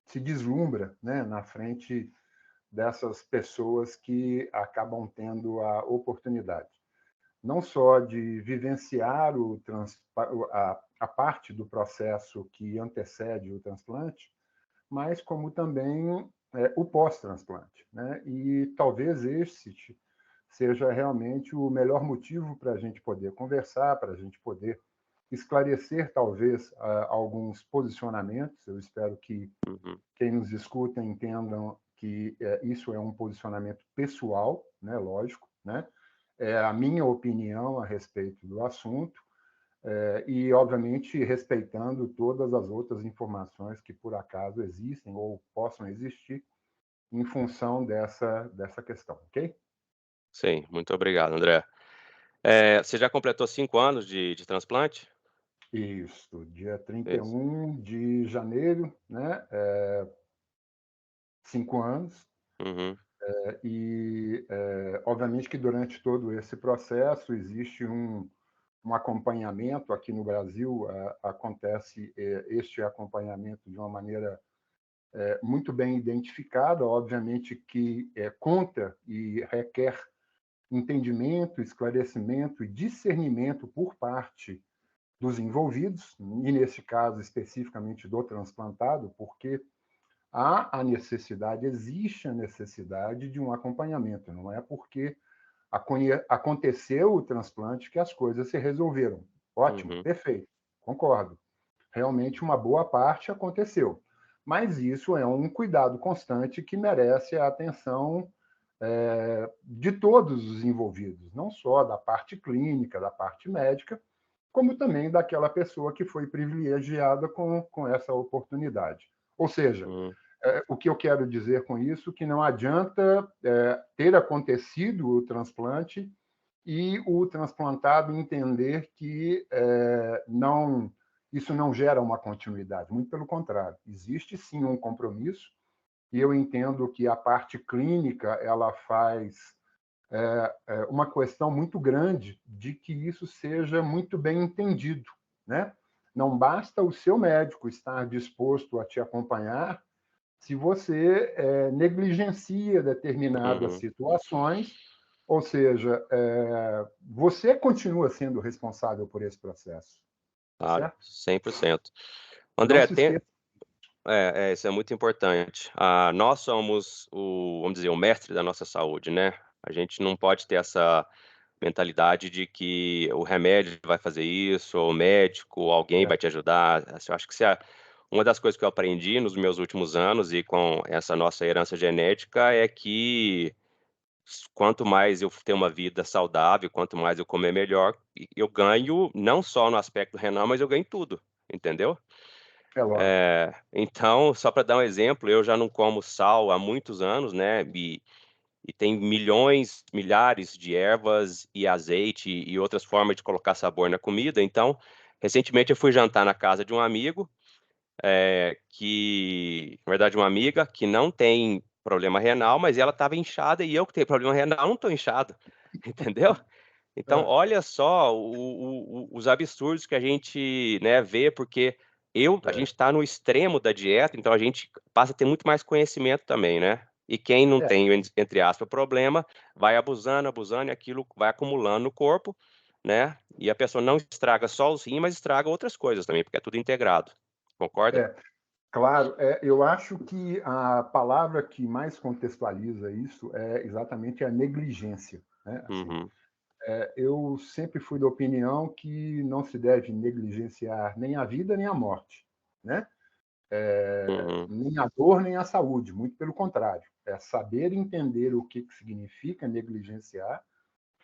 se deslumbra, né, na frente dessas pessoas que acabam tendo a oportunidade, não só de vivenciar a parte do processo que antecede o transplante, mas como também o pós-transplante, né? E talvez esse seja realmente o melhor motivo para a gente poder conversar, para a gente poder esclarecer, talvez, alguns posicionamentos. Eu espero que Uhum. quem nos escuta entendam que isso é um posicionamento pessoal, né? Lógico, né? É a minha opinião a respeito do assunto, e, obviamente, respeitando todas as outras informações que, por acaso, existem ou possam existir em função dessa questão, ok? Sim, muito obrigado, André. Você já completou 5 anos de transplante? Isso, dia trinta e Isso. um de janeiro, né? 5 anos. Uhum, Obviamente que durante todo esse processo existe um acompanhamento. Aqui no Brasil acontece este acompanhamento de uma maneira muito bem identificada, obviamente que conta e requer entendimento, esclarecimento e discernimento por parte dos envolvidos, e nesse caso especificamente do transplantado, porque há a necessidade, existe a necessidade de um acompanhamento. Não é porque aconteceu o transplante que as coisas se resolveram. Ótimo, uhum, perfeito, concordo. Realmente uma boa parte aconteceu. Mas isso é um cuidado constante que merece a atenção de todos os envolvidos, não só da parte clínica, da parte médica, como também daquela pessoa que foi privilegiada com essa oportunidade. Ou seja, uhum, o que eu quero dizer com isso? Que não adianta ter acontecido o transplante e o transplantado entender que não, isso não gera uma continuidade. Muito pelo contrário, existe sim um compromisso, e eu entendo que a parte clínica ela faz uma questão muito grande de que isso seja muito bem entendido, né? Não basta o seu médico estar disposto a te acompanhar se você negligencia determinadas uhum. situações, ou seja, você continua sendo responsável por esse processo, tá Claro, certo? 100%. Não André, se esqueça. isso é muito importante. Nós somos vamos dizer, o mestre da nossa saúde, né. A gente não pode ter essa mentalidade de que o remédio vai fazer isso, ou o médico, ou alguém É, vai te ajudar. Assim, eu acho que se a uma das coisas que eu aprendi nos meus últimos anos e com essa nossa herança genética é que quanto mais eu ter uma vida saudável, quanto mais eu comer melhor, e eu ganho não só no aspecto renal, mas eu ganho em tudo, entendeu? é lógico. Então, só para dar um exemplo, eu já não como sal há muitos anos, né, e tem milhões, milhares de ervas e azeite e outras formas de colocar sabor na comida. Então, recentemente eu fui jantar na casa de um amigo, na verdade, uma amiga que não tem problema renal, mas ela estava inchada e eu que tenho problema renal não estou inchado, entendeu? Então, É, olha só os absurdos que a gente, né, vê, porque a é, gente está no extremo da dieta, então a gente passa a ter muito mais conhecimento também, né. E quem não é. tem, entre aspas, problema, vai abusando, abusando e aquilo vai acumulando no corpo, né, e a pessoa não estraga só os rins, mas estraga outras coisas também, porque é tudo integrado. Concorda? É. Claro, eu acho que a palavra que mais contextualiza isso é exatamente a negligência, né? Assim, Uhum, eu sempre fui da opinião que não se deve negligenciar nem a vida nem a morte, né? uhum, Nem a dor nem a saúde, muito pelo contrário. É saber entender o que significa negligenciar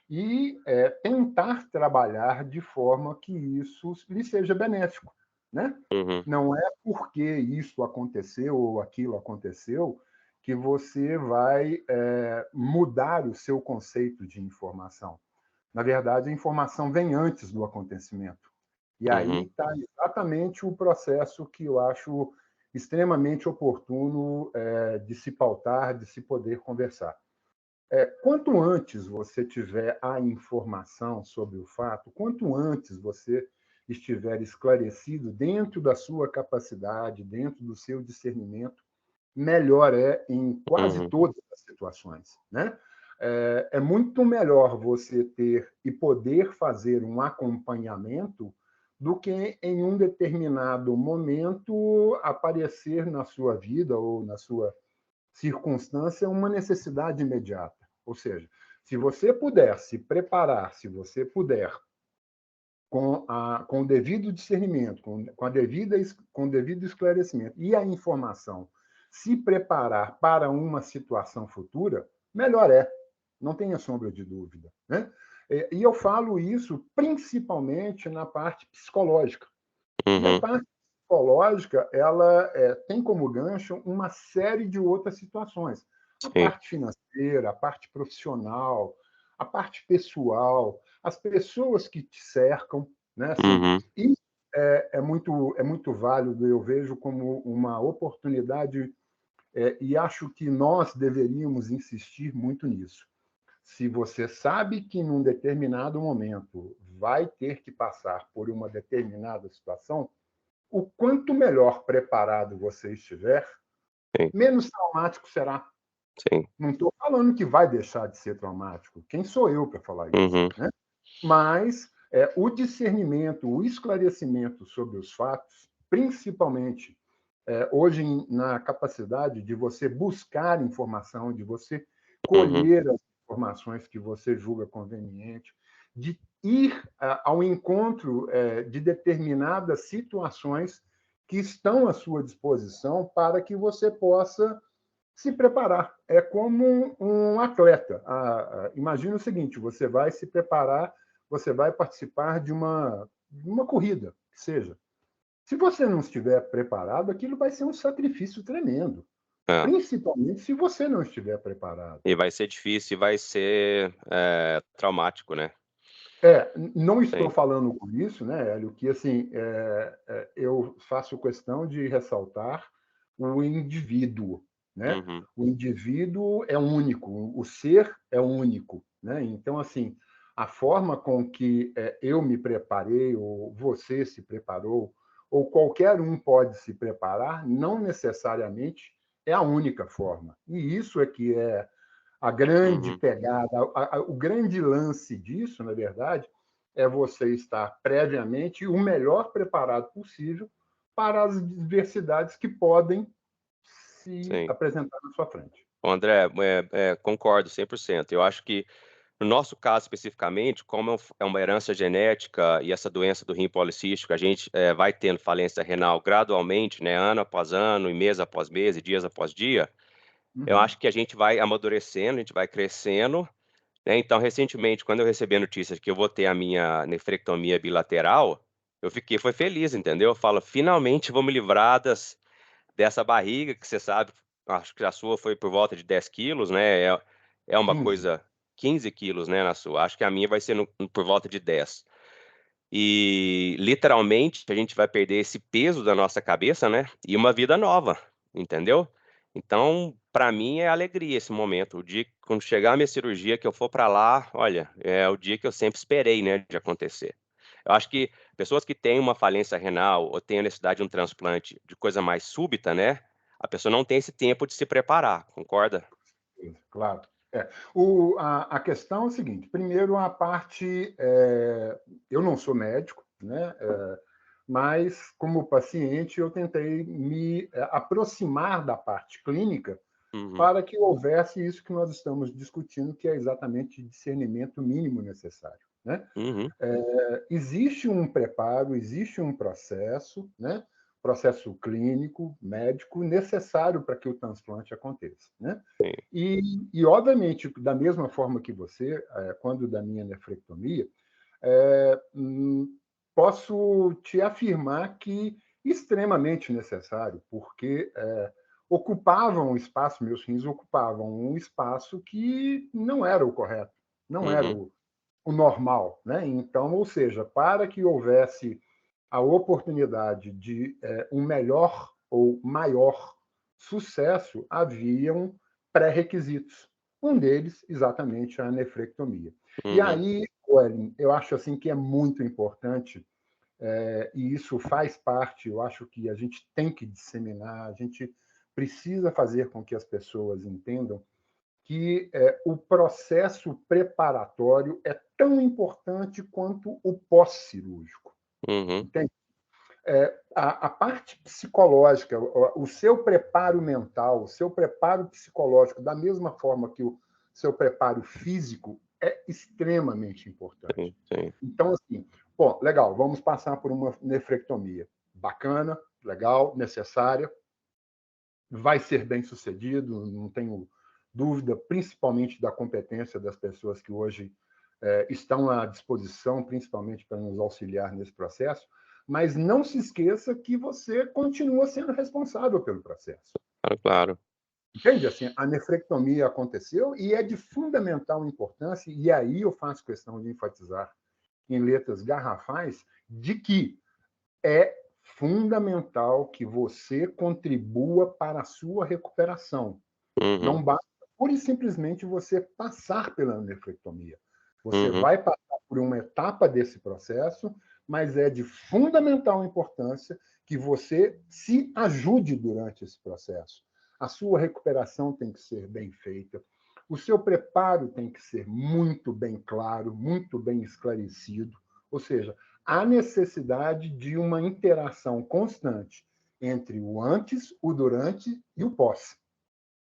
e tentar trabalhar de forma que isso lhe seja benéfico, né? uhum, Não é porque isso aconteceu ou aquilo aconteceu que você vai mudar o seu conceito de informação. Na verdade, a informação vem antes do acontecimento. E aí uhum, está exatamente o processo que eu acho extremamente oportuno de se pautar, de se poder conversar. Quanto antes você tiver a informação sobre o fato, quanto antes você estiver esclarecido dentro da sua capacidade, dentro do seu discernimento, melhor é em quase Uhum. todas as situações, né? É muito melhor você ter e poder fazer um acompanhamento do que em um determinado momento aparecer na sua vida ou na sua circunstância uma necessidade imediata. Ou seja, se você puder se preparar, se você puder com o devido discernimento, com o devido esclarecimento e a informação, se preparar para uma situação futura, melhor é. Não tenha sombra de dúvida. Né? E eu falo isso principalmente na parte psicológica. E a Uhum. parte psicológica, ela tem como gancho uma série de outras situações. A Sim. parte financeira, a parte profissional, a parte pessoal, as pessoas que te cercam, né? Assim, Uhum. isso é muito válido, eu vejo como uma oportunidade, e acho que nós deveríamos insistir muito nisso. Se você sabe que num determinado momento vai ter que passar por uma determinada situação, o quanto melhor preparado você estiver, Sim. menos traumático será. Sim. Não estou falando que vai deixar de ser traumático. Quem sou eu para falar isso? Uhum. Né? Mas o discernimento, o esclarecimento sobre os fatos, principalmente hoje na capacidade de você buscar informação, de você Uhum. colher as informações que você julga conveniente, de ir ao encontro de determinadas situações que estão à sua disposição para que você possa se preparar. É como um atleta. Imagina o seguinte: você vai se preparar, você vai participar de uma corrida, que seja. Se você não estiver preparado, aquilo vai ser um sacrifício tremendo, É. principalmente se você não estiver preparado. E vai ser difícil e vai ser, traumático, né. Não estou Sim. falando com isso, né, Hélio, que assim, eu faço questão de ressaltar o indivíduo, né? Uhum. O indivíduo é único, o ser é único, né? Então, assim, a forma com que eu me preparei, ou você se preparou, ou qualquer um pode se preparar, não necessariamente é a única forma. E isso é que é a grande Uhum. pegada, o grande lance disso, na verdade, é você estar previamente o melhor preparado possível para as diversidades que podem se Sim. apresentar na sua frente. Ô André, concordo 100%. Eu acho que, no nosso caso especificamente, como é uma herança genética e essa doença do rim policístico, a gente, vai tendo falência renal gradualmente, né, ano após ano e mês após mês e dias após dia, eu Uhum. acho que a gente vai amadurecendo, a gente vai crescendo, né. Então, recentemente, quando eu recebi a notícia de que eu vou ter a minha nefrectomia bilateral, eu fiquei foi feliz, entendeu. Eu falo: "Finalmente vou me livrar dessa barriga", que você sabe, acho que a sua foi por volta de 10 quilos, né, é uma 15. coisa 15 quilos, né, na sua, acho que a minha vai ser por volta de 10. E, literalmente, a gente vai perder esse peso da nossa cabeça, né, e uma vida nova, entendeu. Então, pra mim é alegria esse momento, o dia quando chegar a minha cirurgia, que eu for pra lá, olha, é o dia que eu sempre esperei, né, de acontecer. Eu acho que pessoas que têm uma falência renal ou têm a necessidade de um transplante de coisa mais súbita, né, a pessoa não tem esse tempo de se preparar, concorda? Claro. A questão é o seguinte: primeiro, a parte. Eu não sou médico, né? Mas, como paciente, eu tentei me aproximar da parte clínica Uhum. para que houvesse isso que nós estamos discutindo, que é exatamente o discernimento mínimo necessário. Né? Uhum. Existe um preparo, existe um processo, né? Processo clínico, médico, necessário para que o transplante aconteça. Né? Sim. Obviamente, da mesma forma que você, quando da minha nefrectomia, posso te afirmar que extremamente necessário, porque ocupavam um espaço, meus rins ocupavam um espaço que não era o correto, não era Uhum. o normal, né? Então, ou seja, para que houvesse a oportunidade de um melhor ou maior sucesso, haviam pré-requisitos. Um deles, exatamente, a nefrectomia. E Uhum. aí, Wellington, eu acho assim que é muito importante, e isso faz parte, eu acho que a gente tem que disseminar, a gente precisa fazer com que as pessoas entendam que o processo preparatório é tão importante quanto o pós-cirúrgico. Uhum. Entende? A parte psicológica, o seu preparo mental, o seu preparo psicológico, da mesma forma que o seu preparo físico, é extremamente importante. Sim, sim. Então, assim, bom, legal, vamos passar por uma nefrectomia. Bacana, legal, necessária, vai ser bem sucedido, não tenho dúvida, principalmente da competência das pessoas que hoje estão à disposição, principalmente para nos auxiliar nesse processo, mas não se esqueça que você continua sendo responsável pelo processo. Claro, claro. Entende? Assim, a nefrectomia aconteceu e é de fundamental importância, e aí eu faço questão de enfatizar em letras garrafais, de que é fundamental que você contribua para a sua recuperação. Uhum, Não basta pura e simplesmente você passar pela nefrectomia. Você uhum, vai passar por uma etapa desse processo, mas é de fundamental importância que você se ajude durante esse processo. A sua recuperação tem que ser bem feita, o seu preparo tem que ser muito bem claro, muito bem esclarecido, ou seja, há necessidade de uma interação constante entre o antes, o durante e o pós.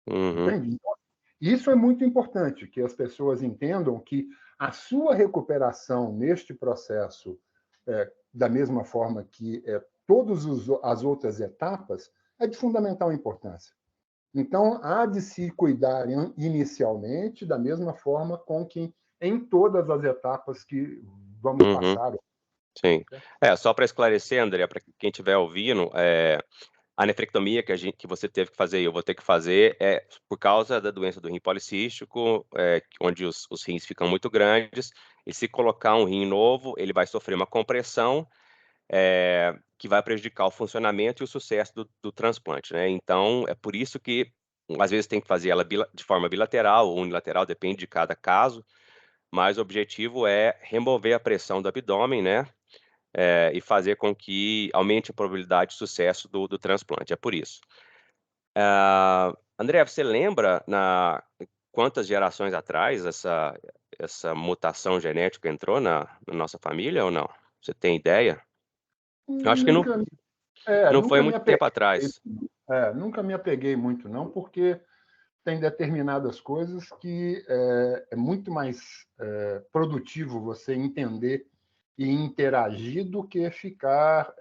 uhum, Entende? Então, isso é muito importante, que as pessoas entendam que a sua recuperação neste processo, da mesma forma que todas as outras etapas, é de fundamental importância. Então, há de se cuidar inicialmente da mesma forma com que em todas as etapas que vamos uhum. passar. Sim. Só para esclarecer, André, para quem estiver ouvindo, a nefrectomia que você teve que fazer e eu vou ter que fazer é por causa da doença do rim policístico, onde os rins ficam muito grandes, e se colocar um rim novo, ele vai sofrer uma compressão, que vai prejudicar o funcionamento e o sucesso do transplante, né. Então, é por isso que, às vezes, tem que fazer ela de forma bilateral ou unilateral, depende de cada caso, mas o objetivo é remover a pressão do abdômen, né, e fazer com que aumente a probabilidade de sucesso do transplante, é por isso. André, você lembra quantas gerações atrás essa mutação genética entrou na nossa família ou não? Você tem ideia? Eu acho que não Nunca, não foi nunca me muito tempo apeguei, atrás. nunca me apeguei muito, não, porque tem determinadas coisas que é muito mais produtivo você entender e interagir do que ficar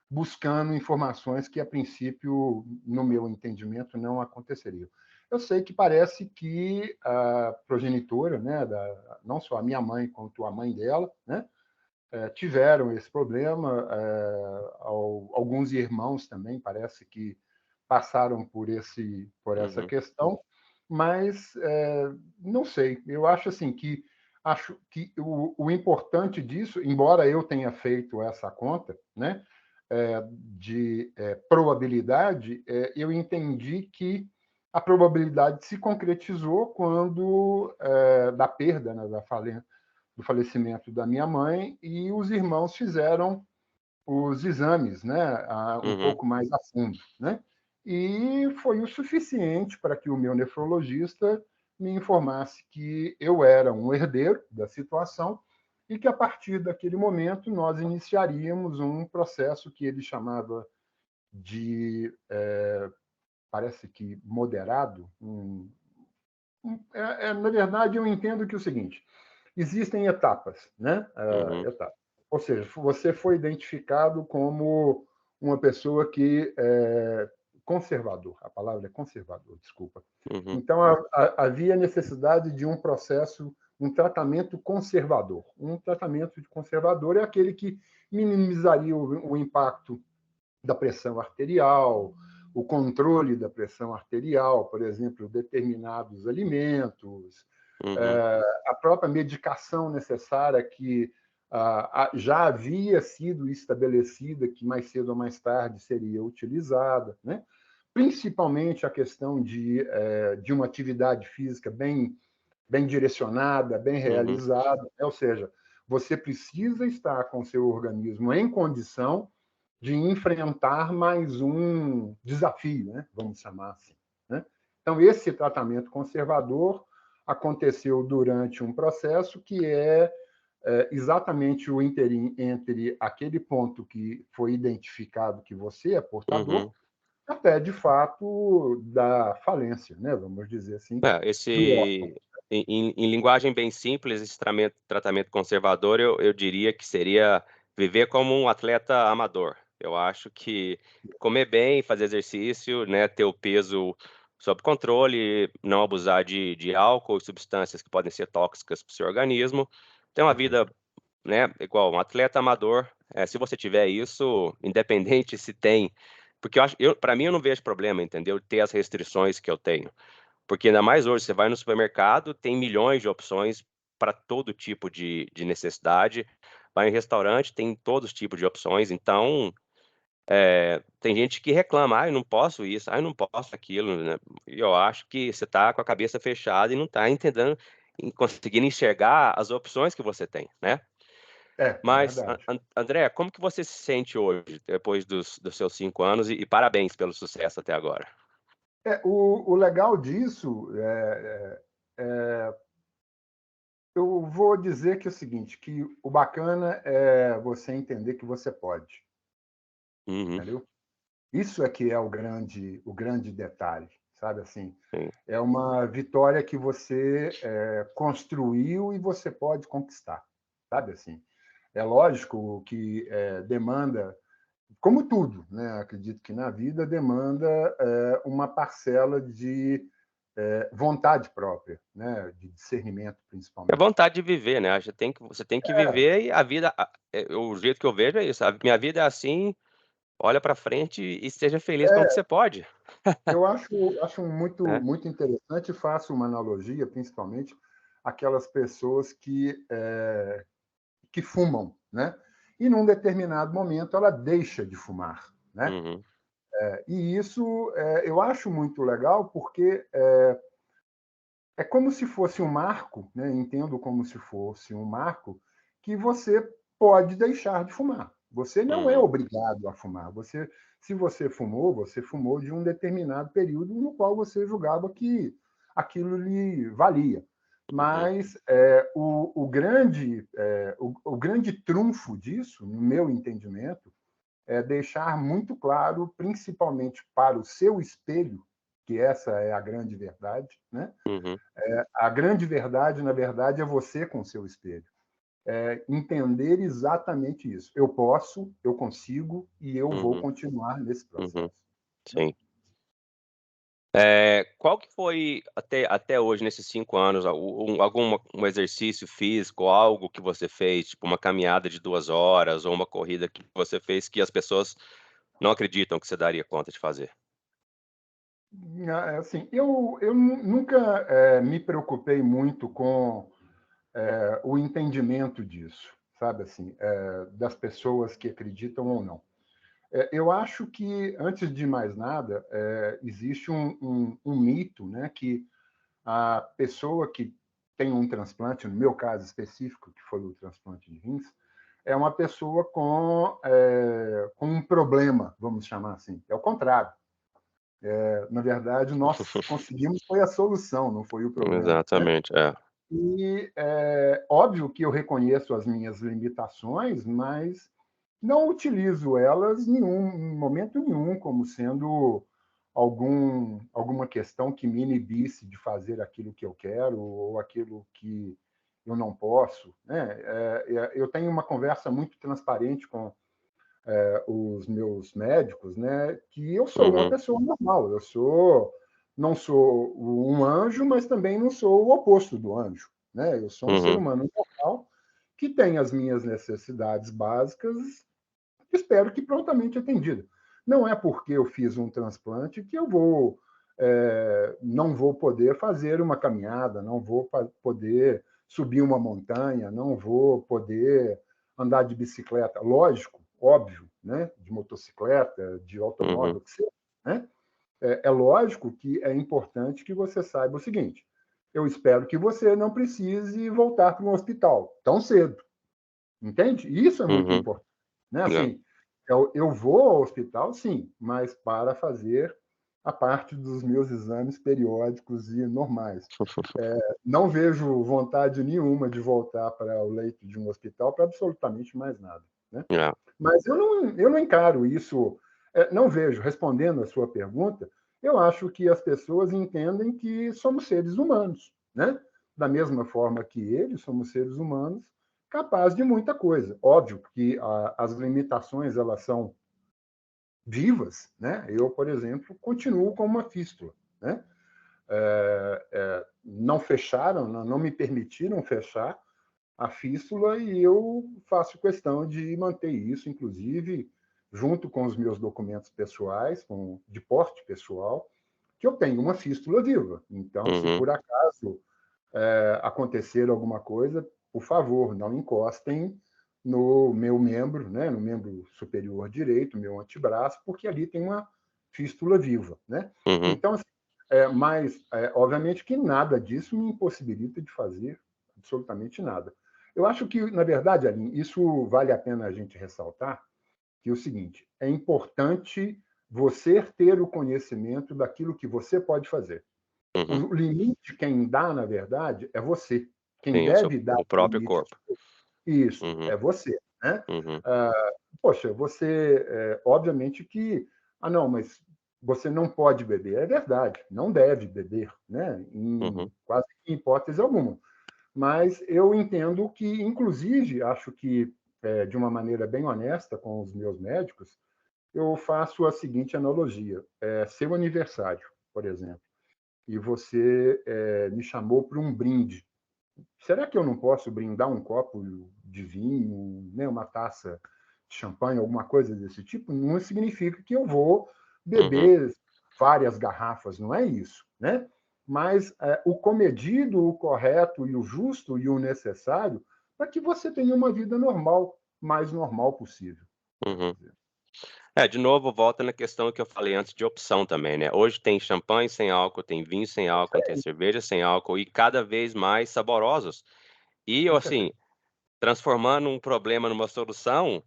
buscando informações que, a princípio, no meu entendimento, não aconteceriam. Eu sei que parece que a progenitora, né, não só a minha mãe, quanto a mãe dela, né, tiveram esse problema. Alguns irmãos também parece que passaram por essa Uhum, questão, mas não sei. Eu acho que o importante disso, embora eu tenha feito essa conta, né, de probabilidade, eu entendi que a probabilidade se concretizou quando da perda, né, do falecimento da minha mãe, e os irmãos fizeram os exames, né, um uhum, pouco mais a fundo, né? E foi o suficiente para que o meu nefrologista me informasse que eu era um herdeiro da situação e que, a partir daquele momento, nós iniciaríamos um processo que ele chamava de, parece que moderado. Na verdade, eu entendo que é o seguinte: existem etapas, né? uhum, Etapas. Ou seja, você foi identificado como uma pessoa que é conservador. A palavra é conservador, desculpa. uhum, Então, havia necessidade de um processo, um tratamento conservador. Um tratamento de conservador é aquele que minimizaria o impacto da pressão arterial, o controle da pressão arterial, por exemplo, determinados alimentos, uhum, a própria medicação necessária que já havia sido estabelecida, que mais cedo ou mais tarde seria utilizada, né? Principalmente a questão de uma atividade física bem direcionada, bem uhum, realizada, né? Ou seja, você precisa estar com seu organismo em condição de enfrentar mais um desafio, né? Vamos chamar assim. Né? Então, esse tratamento conservador aconteceu durante um processo que é exatamente o interim entre aquele ponto que foi identificado que você é portador, Uhum. até, de fato, da falência, né? Vamos dizer assim, do órgão. Em linguagem bem simples, esse tratamento conservador, eu diria que seria viver como um atleta amador. Eu acho que comer bem, fazer exercício, né, ter o peso sob controle, não abusar de álcool e substâncias que podem ser tóxicas para o seu organismo, ter uma vida, Perfeito. né, igual um atleta amador. Se você tiver isso, independente se tem, porque para mim eu não vejo problema, entendeu? Ter as restrições que eu tenho. Porque ainda mais hoje, você vai no supermercado, tem milhões de opções para todo tipo de necessidade. Vai em restaurante, tem todos os tipos de opções. Então, tem gente que reclama: "Ai, não posso isso, ai, não posso aquilo", né. E eu acho que você está com a cabeça fechada e não está entendendo, conseguindo enxergar as opções que você tem, né. É Mas, verdade. André, como que você se sente hoje, depois dos seus 5 anos, e parabéns pelo sucesso até agora? O legal disso eu vou dizer que é o seguinte, que o bacana é você entender que você pode, Uhum, entendeu? Isso é que é o grande detalhe, sabe assim? sim. É uma vitória que você construiu e você pode conquistar, sabe assim? É lógico que demanda, como tudo, né? Acredito que na vida demanda uma parcela de vontade própria, né? De discernimento, É principalmente. vontade de viver, né, você tem que viver e a vida o jeito que eu vejo é isso, a minha vida é assim, olha pra frente e seja feliz com o que você pode, Eu acho muito, né. muito interessante e faço uma analogia, principalmente, aquelas pessoas que fumam, né? E num determinado momento ela deixa de fumar, né? Uhum, E isso eu acho muito legal porque é como se fosse um marco, né? Entendo como se fosse um marco que você pode deixar de fumar. Você não é uhum, obrigado a fumar. Se você fumou de um determinado período no qual você julgava que aquilo lhe valia. uhum, Mas o grande trunfo disso, no meu entendimento, é deixar muito claro, principalmente para o seu espelho, que essa é a grande verdade, né? uhum, A grande verdade, na verdade, é você com o seu espelho. Entender exatamente isso. Eu posso, eu consigo e eu vou uhum, continuar nesse uhum, processo. Né? sim. Qual que foi até hoje, nesses 5 anos, um exercício físico, algo que você fez, tipo uma caminhada de 2 horas ou uma corrida que você fez que as pessoas não acreditam que você daria conta de fazer? Assim, eu nunca me preocupei muito com o entendimento disso, sabe assim, das pessoas que acreditam ou não. Eu acho que, antes de mais nada, existe um mito, né, que a pessoa que tem um transplante, no meu caso específico, que foi o transplante de rins, é uma pessoa com um problema, vamos chamar assim. É o contrário. Na verdade, nós conseguimos foi a solução, não foi o problema. Né? Exatamente, é. E óbvio que eu reconheço as minhas limitações, mas não utilizo elas em momento nenhum como sendo alguma questão que me inibisse de fazer aquilo que eu quero ou aquilo que eu não posso. Né? Eu tenho uma conversa muito transparente com os meus médicos, né, que eu sou uma Uhum, pessoa normal. Não sou um anjo, mas também não sou o oposto do anjo. Né? Eu sou um ser uhum, humano normal que tem as minhas necessidades básicas, espero que prontamente atendida. Não é porque eu fiz um transplante que eu não vou poder fazer uma caminhada, não vou poder subir uma montanha, não vou poder andar de bicicleta. Lógico, óbvio, né? De motocicleta, de uhum, automóvel, que seja. Né? É lógico que é importante que você saiba o seguinte: eu espero que você não precise voltar para um hospital tão cedo. Entende? Isso é muito uhum, importante. Né? é, Assim, eu vou ao hospital, sim, mas para fazer a parte dos meus exames periódicos e normais. Não vejo vontade nenhuma de voltar para o leito de um hospital para absolutamente mais nada, né? É. Mas eu não encaro isso, não vejo, respondendo a sua pergunta, eu acho que as pessoas entendem que somos seres humanos, né? Da mesma forma que eles, somos seres humanos capazes de muita coisa. Óbvio que as limitações, elas são vivas, né? Eu, por exemplo, continuo com uma fístula, né? Não fecharam, não me permitiram fechar a fístula e eu faço questão de manter isso, inclusive junto com os meus documentos pessoais, de porte pessoal, que eu tenho uma fístula viva. Então, se Uhum. por acaso acontecer alguma coisa, por favor, não encostem no meu membro, né, no membro superior direito, meu antebraço, porque ali tem uma fístula viva, né? Uhum. Então, assim, mas obviamente que nada disso me impossibilita de fazer absolutamente nada. Eu acho que, na verdade, Aline, isso vale a pena a gente ressaltar, que é o seguinte, é importante você ter o conhecimento daquilo que você pode fazer. Uhum. O limite, quem dá, na verdade, é você. Quem Sim, deve dar o o próprio limite, corpo. isso, Uhum. é você, né? Uhum. Poxa, você, obviamente que, não, mas você não pode beber. É verdade, não deve beber, né? Uhum. Em quase que hipótese alguma. Mas eu entendo que, inclusive, acho que, de uma maneira bem honesta com os meus médicos, eu faço a seguinte analogia. Seu aniversário, por exemplo, e você me chamou para um brinde. Será que eu não posso brindar um copo de vinho, né, uma taça de champanhe, alguma coisa desse tipo? Não significa que eu vou Uhum. beber várias garrafas, não é isso, né? Mas o comedido, o correto e o justo e o necessário para que você tenha uma vida normal, mais normal possível. Uhum. De novo, volta na questão que eu falei antes de opção também, né? Hoje tem champanhe sem álcool, tem vinho sem álcool, tem cerveja sem álcool e cada vez mais saborosos. E eu, Com assim, certeza. transformando um problema numa solução,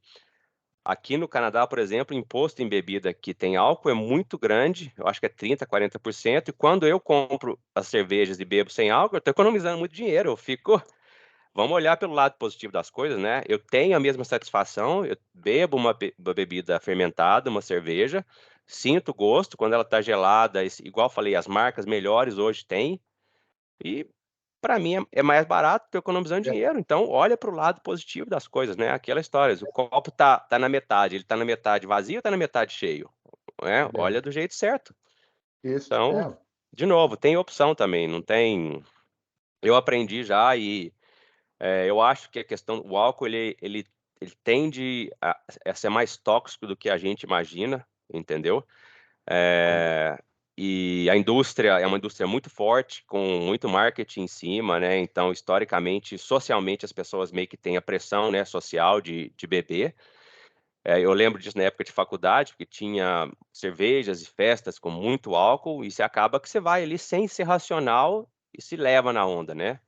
aqui no Canadá, por exemplo, o imposto em bebida que tem álcool é muito grande, eu acho que é 30, 40%, e quando eu compro as cervejas e bebo sem álcool, eu estou economizando muito dinheiro, eu fico. Vamos olhar pelo lado positivo das coisas, né? Eu tenho a mesma satisfação, eu bebo uma bebida fermentada, uma cerveja, sinto gosto quando ela está gelada, igual eu falei, as marcas melhores hoje têm, e para mim é mais barato, estou economizando É dinheiro. Então, olha para o lado positivo das coisas, né? Aquela história, o copo tá na metade, ele tá na metade vazio ou tá na metade cheio? é, Olha do jeito certo. isso, Então, de novo, tem opção também, não tem. Eu aprendi já e eu acho que a questão o álcool ele tende a ser mais tóxico do que a gente imagina, entendeu? concordo. Eh, e a indústria é uma indústria muito forte, com muito marketing em cima, né, então historicamente, socialmente, as pessoas meio que têm a pressão, né, social de beber. Eu lembro disso na época de faculdade, porque tinha cervejas e festas com muito álcool, e você acaba que você vai ali sem ser racional e se leva na onda, né.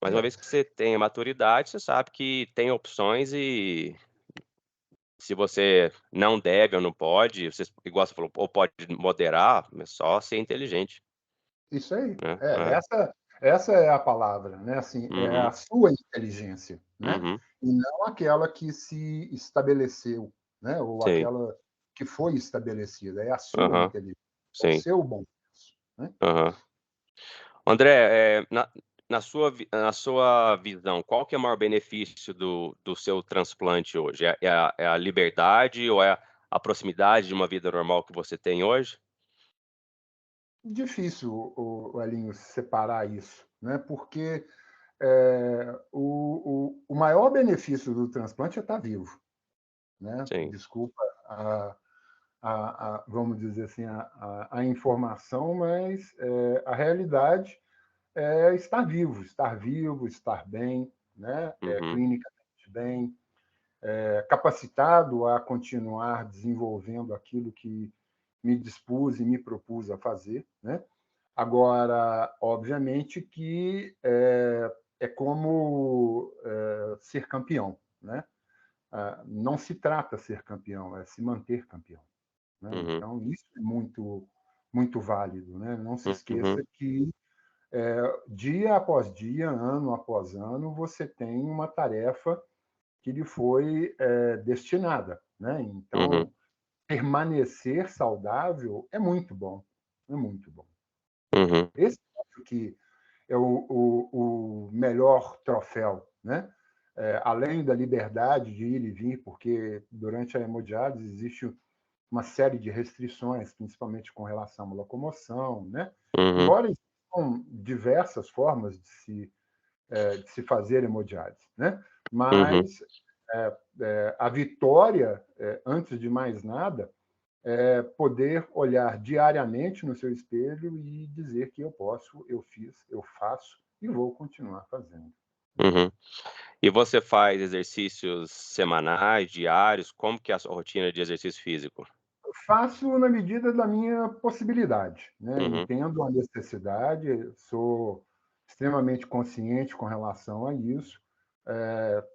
Mas uma É, vez que você tem a maturidade, você sabe que tem opções e se você não deve ou não pode, você igual você falou, ou pode moderar, é só ser inteligente, isso aí. né. Essa é a palavra, né? Assim, é a Uhum, sua inteligência, né? uhum, E não aquela que se estabeleceu, né? Ou sim, aquela que foi estabelecida. É a sua aham, inteligência, é o sim, seu bom senso, né? aham. André, na sua visão, qual que é o maior benefício do seu transplante hoje? É a liberdade ou é a proximidade de uma vida normal que você tem hoje? Difícil, o Elinho, separar isso, né? Porque o maior benefício do transplante é estar vivo, né? Sim, Desculpa vamos dizer assim, a informação, mas a realidade é estar vivo, estar bem, né? uhum, Clinicamente bem, capacitado a continuar desenvolvendo aquilo que me dispus e me propus a fazer, né? Agora, obviamente que é como ser campeão, né? não se trata ser campeão, é se manter campeão, né? Uhum. Então, isso é muito, muito válido, né? Não se Uhum. esqueça que dia após dia, ano após ano, você tem uma tarefa que lhe foi destinada, né? Uhum. Então, permanecer saudável é muito bom, é muito bom. Uhum. Esse acho que é o melhor troféu, né? Além da liberdade de ir e vir, porque durante a hemodiálise existe uma série de restrições, principalmente com relação à locomoção, né? Uhum. Embora existam diversas formas de se fazer hemodiálise, né? Uhum. Mas a vitória, antes de mais nada, é poder olhar diariamente no seu espelho e dizer que eu posso, eu fiz, eu faço e vou continuar fazendo. Uhum. E você faz exercícios semanais, diários? Como que é a sua rotina de exercício físico? Faço na medida da minha possibilidade, né? Uhum. Entendo a necessidade, sou extremamente consciente com relação a isso.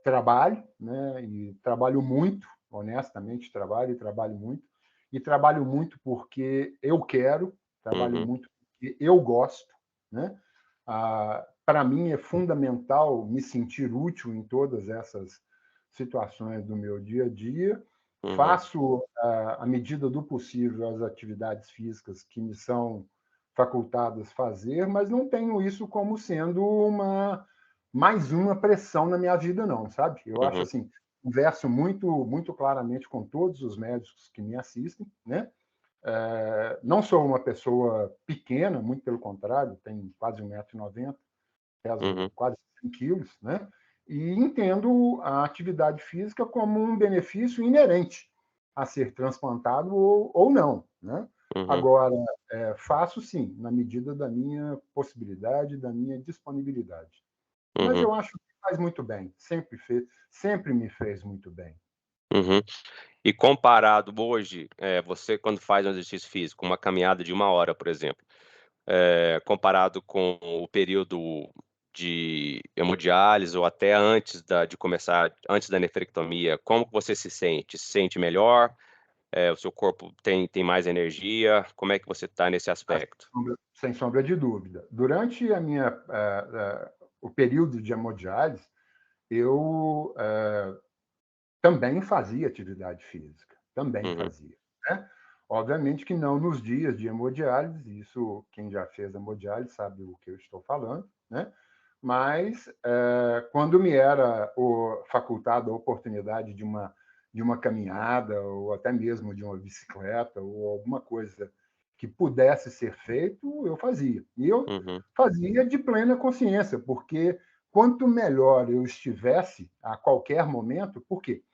Trabalho, né? E trabalho muito, honestamente trabalho e trabalho muito. E trabalho muito porque eu quero, trabalho Uhum. muito porque eu gosto, né? Para mim é fundamental me sentir útil em todas essas situações do meu dia a dia. Uhum. Faço, à medida do possível, as atividades físicas que me são facultadas fazer, mas não tenho isso como sendo mais uma pressão na minha vida, não, sabe? Eu acho Uhum. assim, converso muito claramente com todos os médicos que me assistem, né? Não sou uma pessoa pequena, muito pelo contrário, tenho quase 1,90 m, peso Uhum. quase 100 quilos, né? E entendo a atividade física como um benefício inerente a ser transplantado ou não, né? Uhum. Agora, faço sim, na medida da minha possibilidade, da minha disponibilidade. Mas Uhum. eu acho que faz muito bem, sempre me fez muito bem. Uhum. E comparado hoje, você quando faz um exercício físico, uma caminhada de 1 hora, por exemplo, comparado com o período de hemodiálise ou até de começar antes da nefrectomia, como que você se sente? Se sente melhor? O seu corpo tem mais energia? Como é que você está nesse aspecto? Sem sombra de dúvida. Durante o período de hemodiálise, eu também fazia atividade física, também Uhum. fazia, né? Obviamente que não nos dias de hemodiálise, isso quem já fez hemodiálise sabe o que eu estou falando, né? Mas quando me era facultada a oportunidade de uma caminhada ou até mesmo de uma bicicleta ou alguma coisa que pudesse ser feito, eu fazia. E eu Uhum. fazia de plena consciência, porque quanto melhor eu estivesse a qualquer momento, por quê?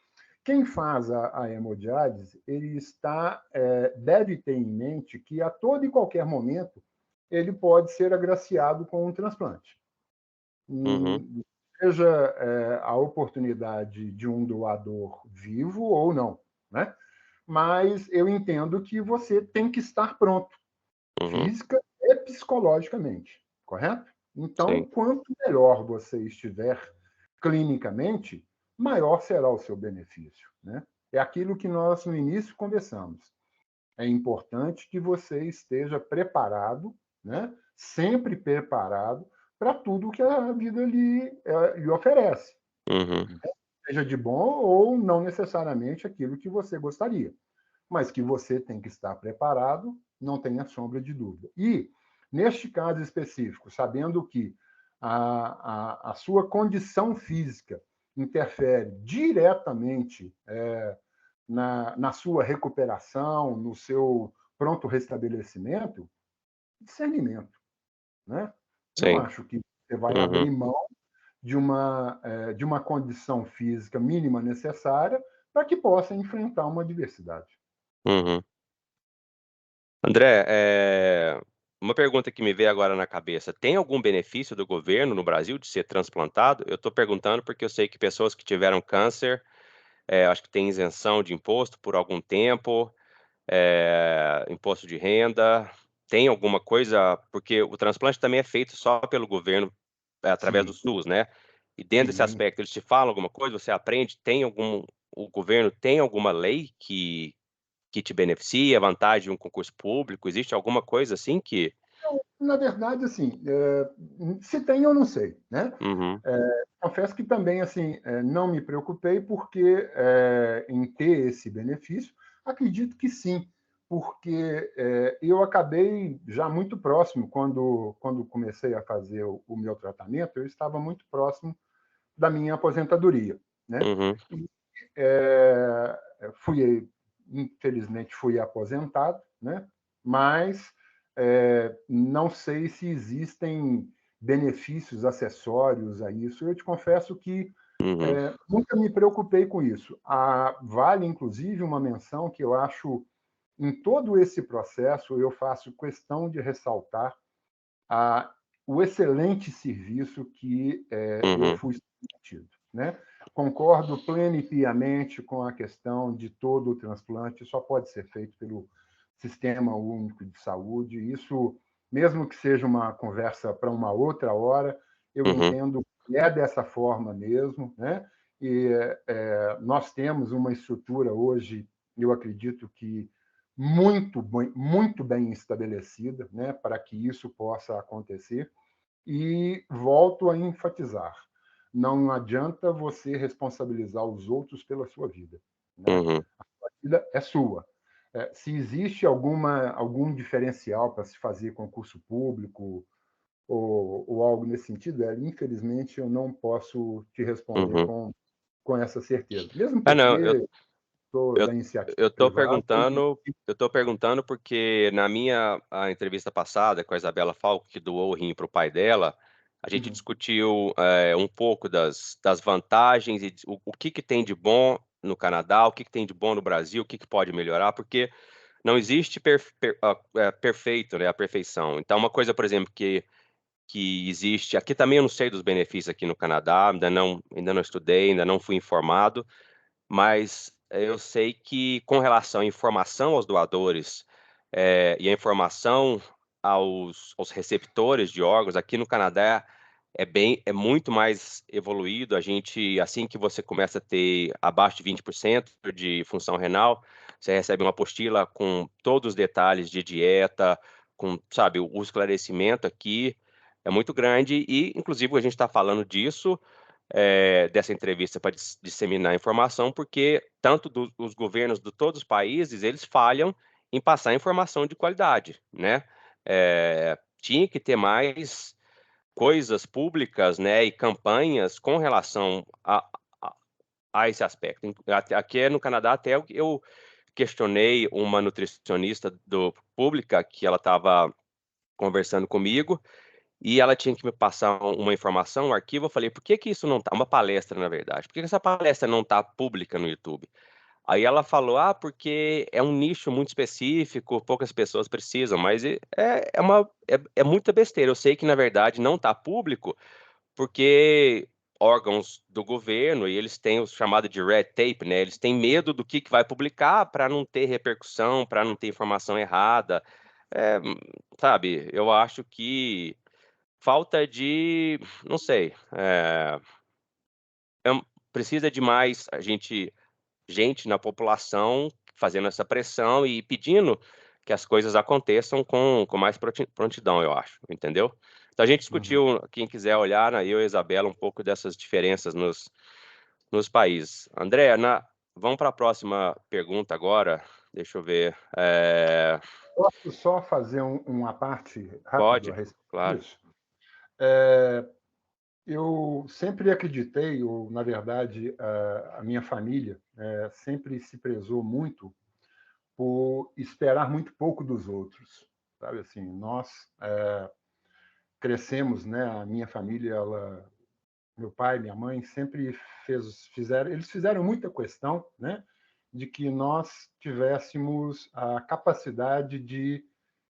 Quem faz a hemodiálise, deve ter em mente que a todo e qualquer momento ele pode ser agraciado com um transplante. Uhum. Seja a oportunidade de um doador vivo ou não, né? Mas eu entendo que você tem que estar pronto, Uhum. física e psicologicamente, correto? Então, Sim. quanto melhor você estiver clinicamente, maior será o seu benefício, né? É aquilo que nós no início conversamos. É importante que você esteja preparado, né? Sempre preparado para tudo que a vida lhe oferece, Uhum. né? Seja de bom ou não necessariamente aquilo que você gostaria, mas que você tem que estar preparado, não tenha sombra de dúvida. E, neste caso específico, sabendo que a sua condição física interfere diretamente na sua recuperação, no seu pronto restabelecimento, discernimento, né? Não Sim. acho que você vai Uhum. abrir mão de uma condição física mínima necessária para que possa enfrentar uma adversidade. Uhum. André, uma pergunta que me veio agora na cabeça: tem algum benefício do governo no Brasil de ser transplantado? Eu estou perguntando porque eu sei que pessoas que tiveram câncer, acho que tem isenção de imposto por algum tempo, imposto de renda. Tem alguma coisa porque o transplante também é feito só pelo governo, através do Sim, SUS, né. E dentro desse sim. aspecto, eles te falam alguma coisa? Você aprende? Tem algum o governo tem alguma lei que te beneficia, vantagem de um concurso público? Existe alguma coisa assim que Na verdade, assim, se tem, eu não sei, né? Uhum, Confesso que também, assim, não me preocupei porque, em ter esse benefício, acredito que sim, porque eu acabei já muito próximo, quando comecei a fazer o meu tratamento, eu estava muito próximo da minha aposentadoria, né? uhum, E, infelizmente, fui aposentado, né? Mas não sei se existem benefícios acessórios a isso. Eu te confesso que uhum, nunca me preocupei com isso. Vale, inclusive, uma menção que eu acho, em todo esse processo, eu faço questão de ressaltar a, o excelente serviço que eu uhum, fui submetido, né? Concordo plena e piamente com a questão de todo o transplante só pode ser feito pelo Sistema Único de Saúde. Isso, mesmo que seja uma conversa para uma outra hora, eu uhum, entendo que é dessa forma mesmo, né? E nós temos uma estrutura hoje, eu acredito que muito bem estabelecida, né, para que isso possa acontecer. E volto a enfatizar: não adianta você responsabilizar os outros pela sua vida, né? uhum. A vida é sua. Se existe algum diferencial para se fazer concurso público ou algo nesse sentido, infelizmente eu não posso te responder Uhum. com essa certeza. Mesmo Ah, não, porque sou eu da iniciativa eu tô privada. perguntando eu tô perguntando porque na minha a entrevista passada com a Isabela Falco, que doou o rim para o pai dela, a gente Uhum. discutiu, um pouco das vantagens e o que que tem de bom no Canadá, o que que tem de bom no Brasil, o que que pode melhorar, porque não existe perfeito, né, a perfeição. Então uma coisa, por exemplo, que existe aqui também eu não sei dos benefícios aqui no Canadá, ainda não estudei, ainda não fui informado, mas eu sei que com relação à informação aos doadores, e a informação aos receptores de órgãos, aqui no Canadá é muito mais evoluído. A gente assim que você começa a ter abaixo de 20% de função renal, você recebe uma apostila com todos os detalhes de dieta, com, sabe, o esclarecimento aqui é muito grande e inclusive a gente está falando disso, dessa entrevista para disseminar informação, porque tanto os governos de todos os países, eles falham em passar informação de qualidade, né? Tinha que ter mais coisas públicas, né, e campanhas com relação a, a esse aspecto. Aqui no Canadá, até eu questionei uma nutricionista pública que ela estava conversando comigo, e ela tinha que me passar uma informação, um arquivo. Eu falei: "Por que que isso não tá", uma palestra, na verdade, "Por que que essa palestra não tá pública no YouTube?". Aí ela falou: "Ah, porque é um nicho muito específico, poucas pessoas precisam", mas é muita besteira. Eu sei que, na verdade, não tá público, porque órgãos do governo, e eles têm o chamado de red tape, né, eles têm medo do que vai publicar para não ter repercussão, para não ter informação errada. Eh, sabe, eu acho que falta de não sei, precisa de mais gente na população fazendo essa pressão e pedindo que as coisas aconteçam com mais prontidão, eu acho, entendeu. Então a gente Uhum. discutiu, quem quiser olhar, né, eu e a Isabela, um pouco dessas diferenças nos países. André, vamos para a próxima pergunta agora, deixa eu ver, Posso só fazer uma parte rápido a pode? respeito Claro. disso? Eu sempre acreditei, ou na verdade a minha família sempre se prezou muito por esperar muito pouco dos outros, sabe assim. Nós crescemos, né? A minha família, meu pai, minha mãe sempre eles fizeram muita questão, né, de que nós tivéssemos a capacidade de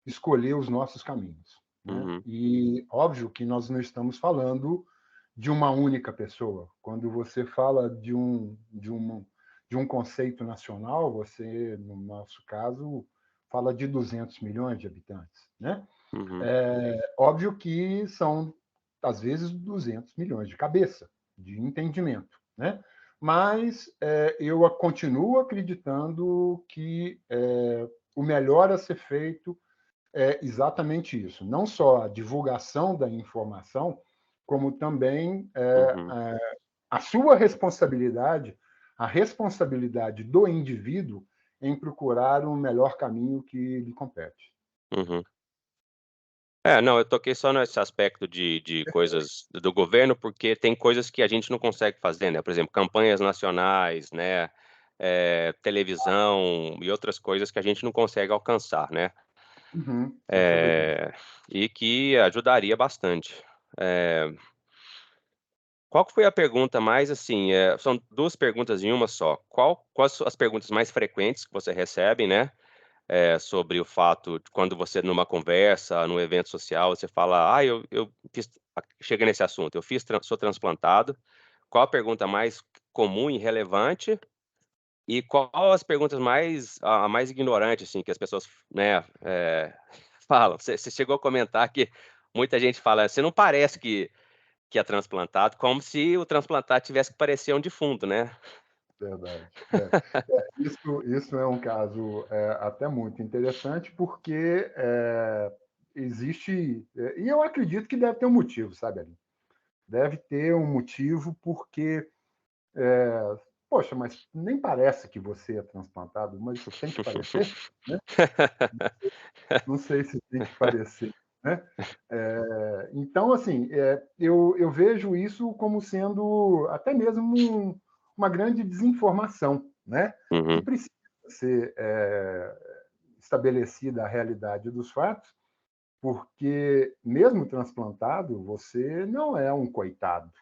escolher os nossos caminhos, né? Uhum, E óbvio que nós não estamos falando de uma única pessoa. Quando você fala de um conceito nacional, você, no nosso caso, fala de 200 milhões de habitantes, né? uhum, Óbvio que são, às vezes, 200 milhões de cabeça, de entendimento, né? mas eu continuo acreditando que o melhor a ser feito é exatamente isso, não só a divulgação da informação, como também Uhum, a sua responsabilidade, a responsabilidade do indivíduo em procurar o melhor caminho que lhe compete. uhum. É, não, eu toquei só nesse aspecto de coisas do governo, porque tem coisas que a gente não consegue fazer, né, por exemplo, campanhas nacionais, né, televisão e outras coisas que a gente não consegue alcançar, né, Uhum, sem sombra de dúvida. eh, e que ajudaria bastante. Eh, Qual que foi a pergunta mais, assim, são 2 perguntas em uma só, quais são as perguntas mais frequentes que você recebe, né, sobre o fato de quando você numa conversa, num evento social, você fala: "Ah, eu fiz", chega nesse assunto, "Eu sou transplantado". Qual a pergunta mais comum e relevante, e qual as perguntas mais a mais ignorante, assim, que as pessoas, né, falam? Você chegou a comentar que muita gente fala: "Você não parece que é transplantado", como se o transplantado tivesse que parecer um defunto, né. Verdade. Isso é um caso até muito interessante, porque existe. E eu acredito que deve ter um motivo, sabe, Ali? Deve ter um motivo, porque, poxa, mas nem parece que você é transplantado, mas isso tem que parecer, né? Não sei se tem que parecer, né? Então, assim, eu vejo isso como sendo até mesmo uma grande desinformação, né? Que Uhum, precisa ser estabelecida a realidade dos fatos, porque mesmo transplantado, você não é um coitado,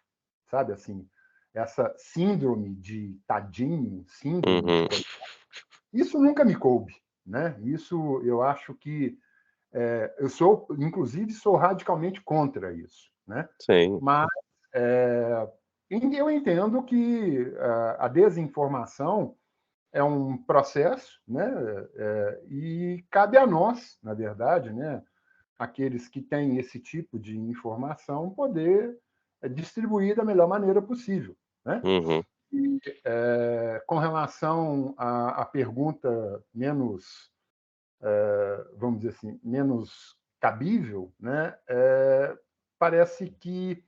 sabe assim? Essa síndrome de tadinho, síndrome de uhum. coitado, isso nunca me coube, né? Isso eu acho que eu sou, inclusive, sou radicalmente contra isso, né? Sim. Mas eu entendo que a desinformação é um processo, né? E cabe a nós, na verdade, né? Aqueles que têm esse tipo de informação, poder distribuir da melhor maneira possível, né? Uhum. Com relação à pergunta menos, vamos dizer assim, menos cabível, né? Parece que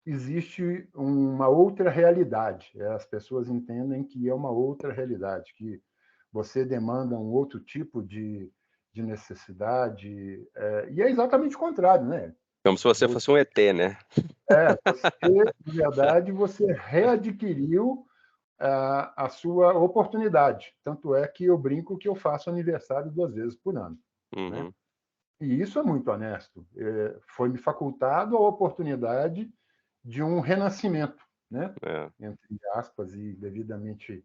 existe uma outra realidade. As pessoas entendem que é uma outra realidade, que você demanda um outro tipo de necessidade, e é exatamente o contrário, né? Como se você Você, fosse um ET, né. na verdade, você readquiriu a sua oportunidade. Tanto é que eu brinco que eu faço aniversário 2 vezes por ano, né? Uhum. E isso é muito honesto. Foi-me facultado a oportunidade de um renascimento, né? É. Entre aspas e devidamente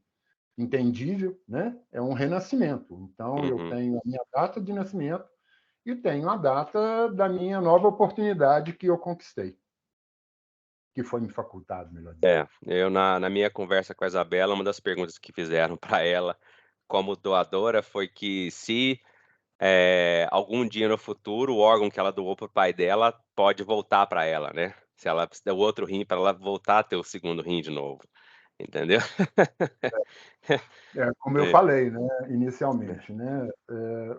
entendível, né? É um renascimento. Então eu Uhum. tenho a minha data de nascimento e tenho a data da minha nova oportunidade que eu conquistei, que foi me facultado, melhor dizendo. Eu na minha conversa com a Isabela, uma das perguntas que fizeram para ela, como doadora, foi que se, algum dia no futuro o órgão que ela doou para o pai dela pode voltar para ela, né. Se ela der o outro rim para ela voltar a ter o segundo rim de novo, entendeu. Como eu É, falei, né, inicialmente, né,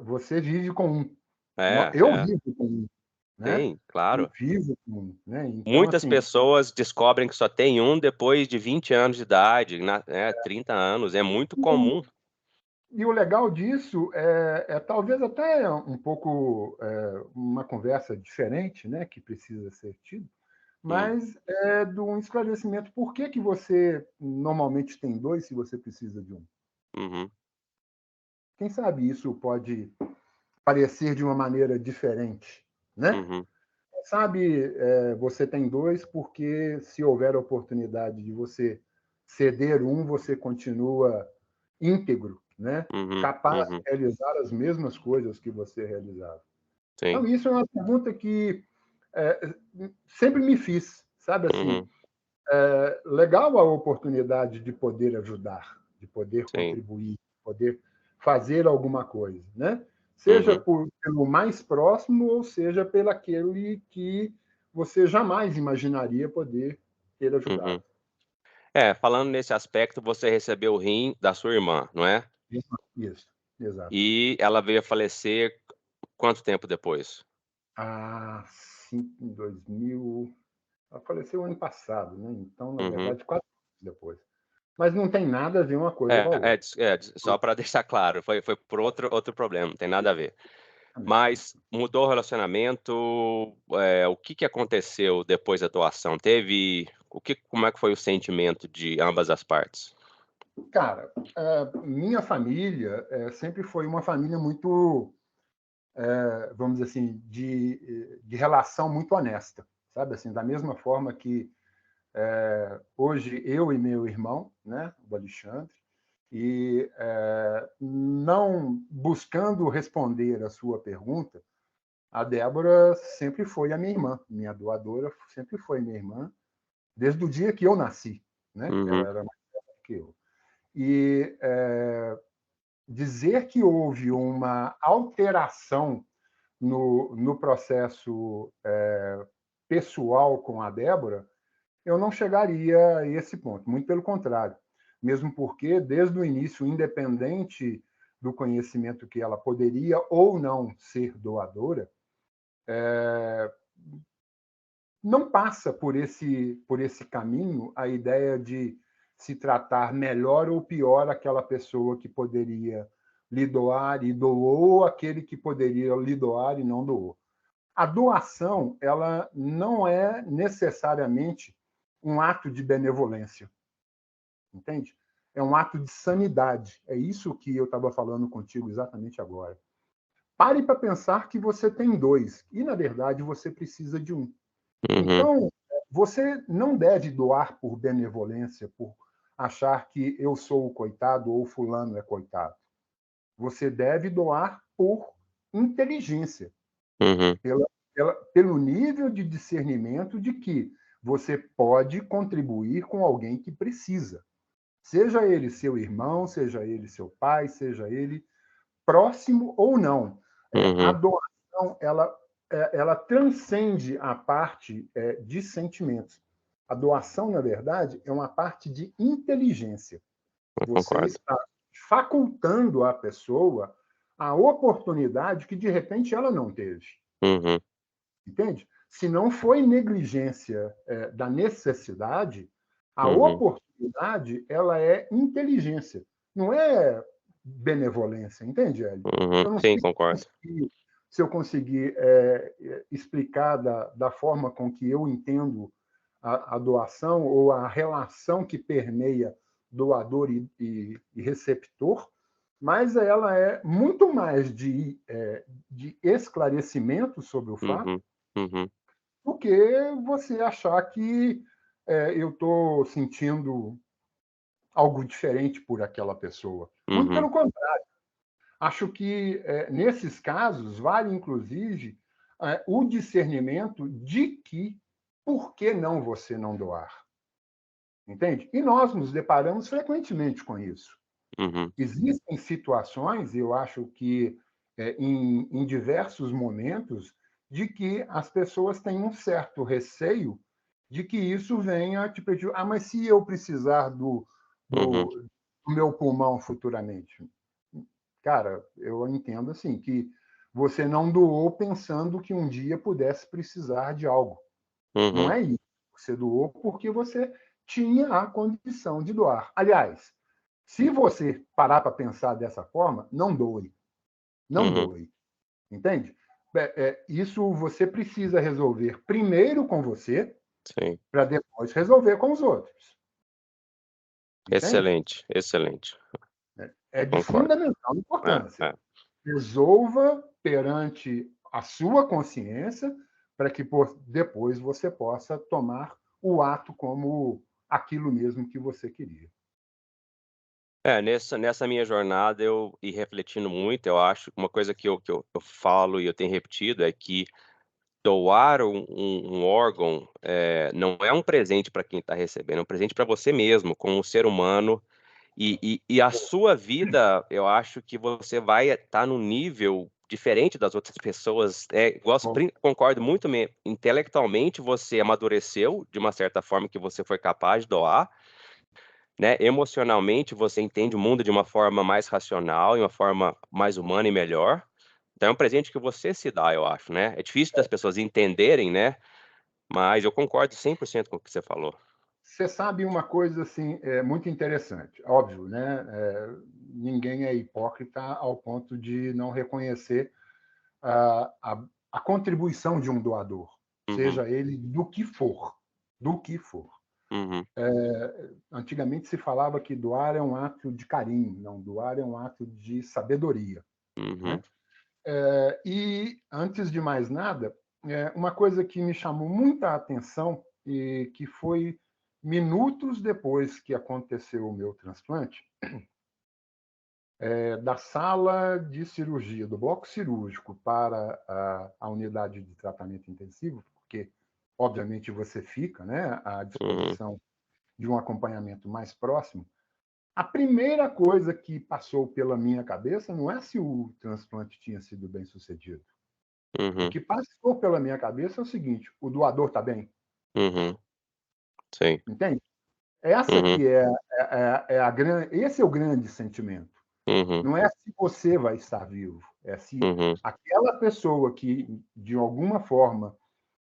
você vive com um, é, eu é. vivo com um, né? Sim, Eu claro. vivo com um, né? Então, Muitas assim, pessoas descobrem que só tem um depois de 20 anos de idade, 30 anos, é muito comum. e o legal disso é talvez até um pouco uma conversa diferente, né, que precisa ser tido, Hum, mas é de um esclarecimento. Por que que você normalmente tem dois se você precisa de um? uhum, Quem sabe isso pode parecer de uma maneira diferente, né? uhum, Sabe, você tem dois porque se houver a oportunidade de você ceder um, você continua íntegro, né? uhum, Capaz de uhum, realizar as mesmas coisas que você realizava. Então, sim, isso é uma pergunta que é, sempre me fiz, sabe assim, uhum, legal a oportunidade de poder ajudar, de poder sim, contribuir, de poder fazer alguma coisa, né? Seja uhum, pelo mais próximo ou seja pelo aquele que você jamais imaginaria poder ter uhum. ajudado. Falando nesse aspecto, você recebeu o rim da sua irmã, não é? Isso, exato. E ela veio a falecer quanto tempo depois? Sim, em 2000. Ela faleceu ano passado, né? Então, na Uhum. verdade, 4 anos depois. Mas não tem nada a ver uma coisa com a outra. Só para deixar claro, foi por outro problema, não tem nada a ver. Exatamente. Mas mudou o relacionamento, o que aconteceu depois da doação? Como é que foi o sentimento de ambas as partes? Cara, minha família sempre foi uma família muito, vamos dizer assim, de relação muito honesta, sabe? Assim, da mesma forma que hoje eu e meu irmão, né, o Alexandre, e não buscando responder a sua pergunta, a Débora sempre foi a minha doadora sempre foi minha irmã, desde o dia que eu nasci, né? Ela Uhum, era mais velha que eu. E dizer que houve uma alteração no processo pessoal com a Débora, eu não chegaria a esse ponto, muito pelo contrário. Mesmo porque, desde o início, independente do conhecimento que ela poderia ou não ser doadora, não passa por esse caminho a ideia de se tratar melhor ou pior aquela pessoa que poderia lhe doar e doou, ou aquele que poderia lhe doar e não doou. A doação, ela não é necessariamente um ato de benevolência, entende? É um ato de sanidade. É isso que eu estava falando contigo exatamente agora. Pare para pensar que você tem dois e, na verdade, você precisa de um. uhum, Então, você não deve doar por benevolência, por achar que eu sou o coitado ou fulano é coitado. Você deve doar por inteligência, uhum, pelo nível de discernimento de que você pode contribuir com alguém que precisa. Seja ele seu irmão, seja ele seu pai, seja ele próximo ou não. A uhum, doação, ela transcende a parte de sentimentos. A doação, na verdade, é uma parte de inteligência. eu Você concordo. está facultando à pessoa a oportunidade que, de repente, ela não teve. Uhum, Entende? Se não foi negligência da necessidade, a uhum, oportunidade ela é inteligência, não é benevolência, entende, Hélio? uhum. Eu não Sim, sei concordo. se eu conseguir explicar da forma com que eu entendo a doação ou a relação que permeia doador e receptor, mas ela é muito mais de esclarecimento sobre o fato Uhum, uhum, do que você achar que eu estou sentindo algo diferente por aquela pessoa. Muito uhum, pelo contrário. Acho que, nesses casos, vale, inclusive, o discernimento de que por que não você não doar? Entende? E nós nos deparamos frequentemente com isso. uhum, Existem situações, eu acho que em diversos momentos, de que as pessoas têm um certo receio de que isso venha te pedir. Mas se eu precisar uhum, do meu pulmão futuramente? Cara, eu entendo assim, que você não doou pensando que um dia pudesse precisar de algo. Não uhum, é isso. Você doou porque você tinha a condição de doar. Aliás, se você parar para pensar dessa forma, não doe. Não uhum. doe. Entende? Isso você precisa resolver primeiro com você, Sim. para depois resolver com os outros. Entende? Excelente, excelente. É de Concordo. fundamental É, importância. é. Resolva perante a sua consciência, para que depois você possa tomar o ato como aquilo mesmo que você queria. Nessa minha jornada eu e refletindo muito, eu acho que uma coisa que eu falo e eu tenho repetido é que doar um órgão, não é um presente para quem está recebendo, é um presente para você mesmo, como ser humano, e a sua vida, eu acho que você vai estar num nível diferente das outras pessoas, igual Bom, concordo muito intelectualmente você amadureceu de uma certa forma que você foi capaz de doar, né, emocionalmente você entende o mundo de uma forma mais racional e uma forma mais humana e melhor. Então é um presente que você se dá, eu acho, né. É difícil das pessoas entenderem, né, mas eu concordo 100% com o que você falou. Você sabe uma coisa assim, muito interessante, óbvio, né? Ninguém é hipócrita ao ponto de não reconhecer a contribuição de um doador, Uhum, seja ele do que for. uhum, Antigamente se falava que doar é um ato de carinho, não, doar é um ato de sabedoria, uhum, né? E antes de mais nada, uma coisa que me chamou muita atenção e que foi minutos depois que aconteceu o meu transplante, da sala de cirurgia, do bloco cirúrgico para a unidade de tratamento intensivo, porque, obviamente, você fica, né, à uhum, disposição de um acompanhamento mais próximo. A primeira coisa que passou pela minha cabeça não é se o transplante tinha sido bem sucedido. O uhum, que passou pela minha cabeça é o seguinte: o doador está bem, uhum, sim. entende? Essa Uhum, que é a grande, esse é o grande sentimento. uhum, Não é se você vai estar vivo, é se uhum, aquela pessoa que, de alguma forma,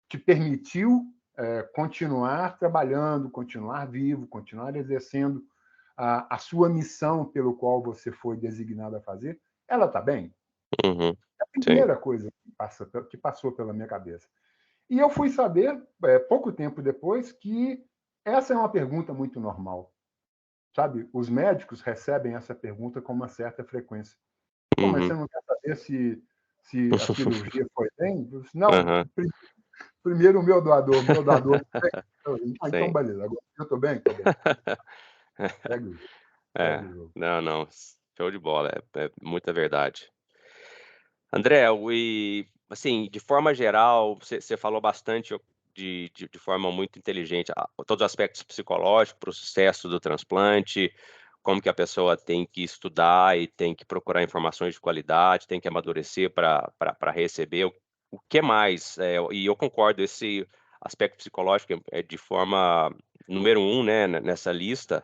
te permitiu continuar trabalhando, continuar vivo, continuar exercendo a sua missão pelo qual você foi designado a fazer, ela está bem. uhum, É a sim. primeira coisa que passou pela minha cabeça. E eu fui saber, pouco tempo depois, que essa é uma pergunta muito normal. Sabe? Os médicos recebem essa pergunta com uma certa frequência. Pô, mas você Uhum. não quer saber se a cirurgia foi bem? Eu disse, não, Aham, primeiro o meu doador. Então, sim. beleza, agora eu estou bem? Estou bem. Segue o jogo, É, segue o jogo. não, não, show de bola, é muita verdade. André, assim, de forma geral, você falou bastante de forma muito inteligente, todos os aspectos psicológicos para o sucesso do transplante, como que a pessoa tem que estudar e tem que procurar informações de qualidade, tem que amadurecer para receber. O que mais? E eu concordo, esse aspecto psicológico é de forma número um, né, nessa lista.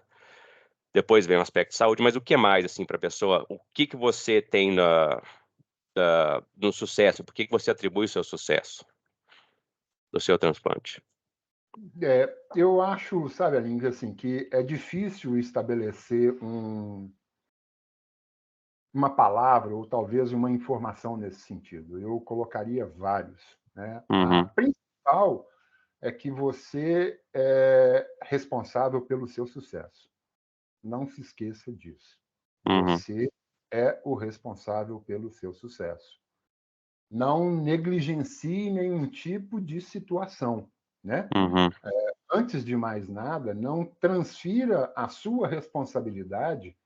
Depois vem o aspecto de saúde, mas o que mais, assim, para a pessoa, o que que você tem no sucesso? Por que que você atribui o seu sucesso do seu transplante? Eu acho, sabe, Aline, assim, que é difícil estabelecer uma palavra ou talvez uma informação nesse sentido. Eu colocaria vários. Né? A Uhum, principal é que você é responsável pelo seu sucesso. Não se esqueça disso. uhum, Você é o responsável pelo seu sucesso. Não negligencie nenhum tipo de situação, né? uhum, Antes de mais nada, não transfira a sua responsabilidade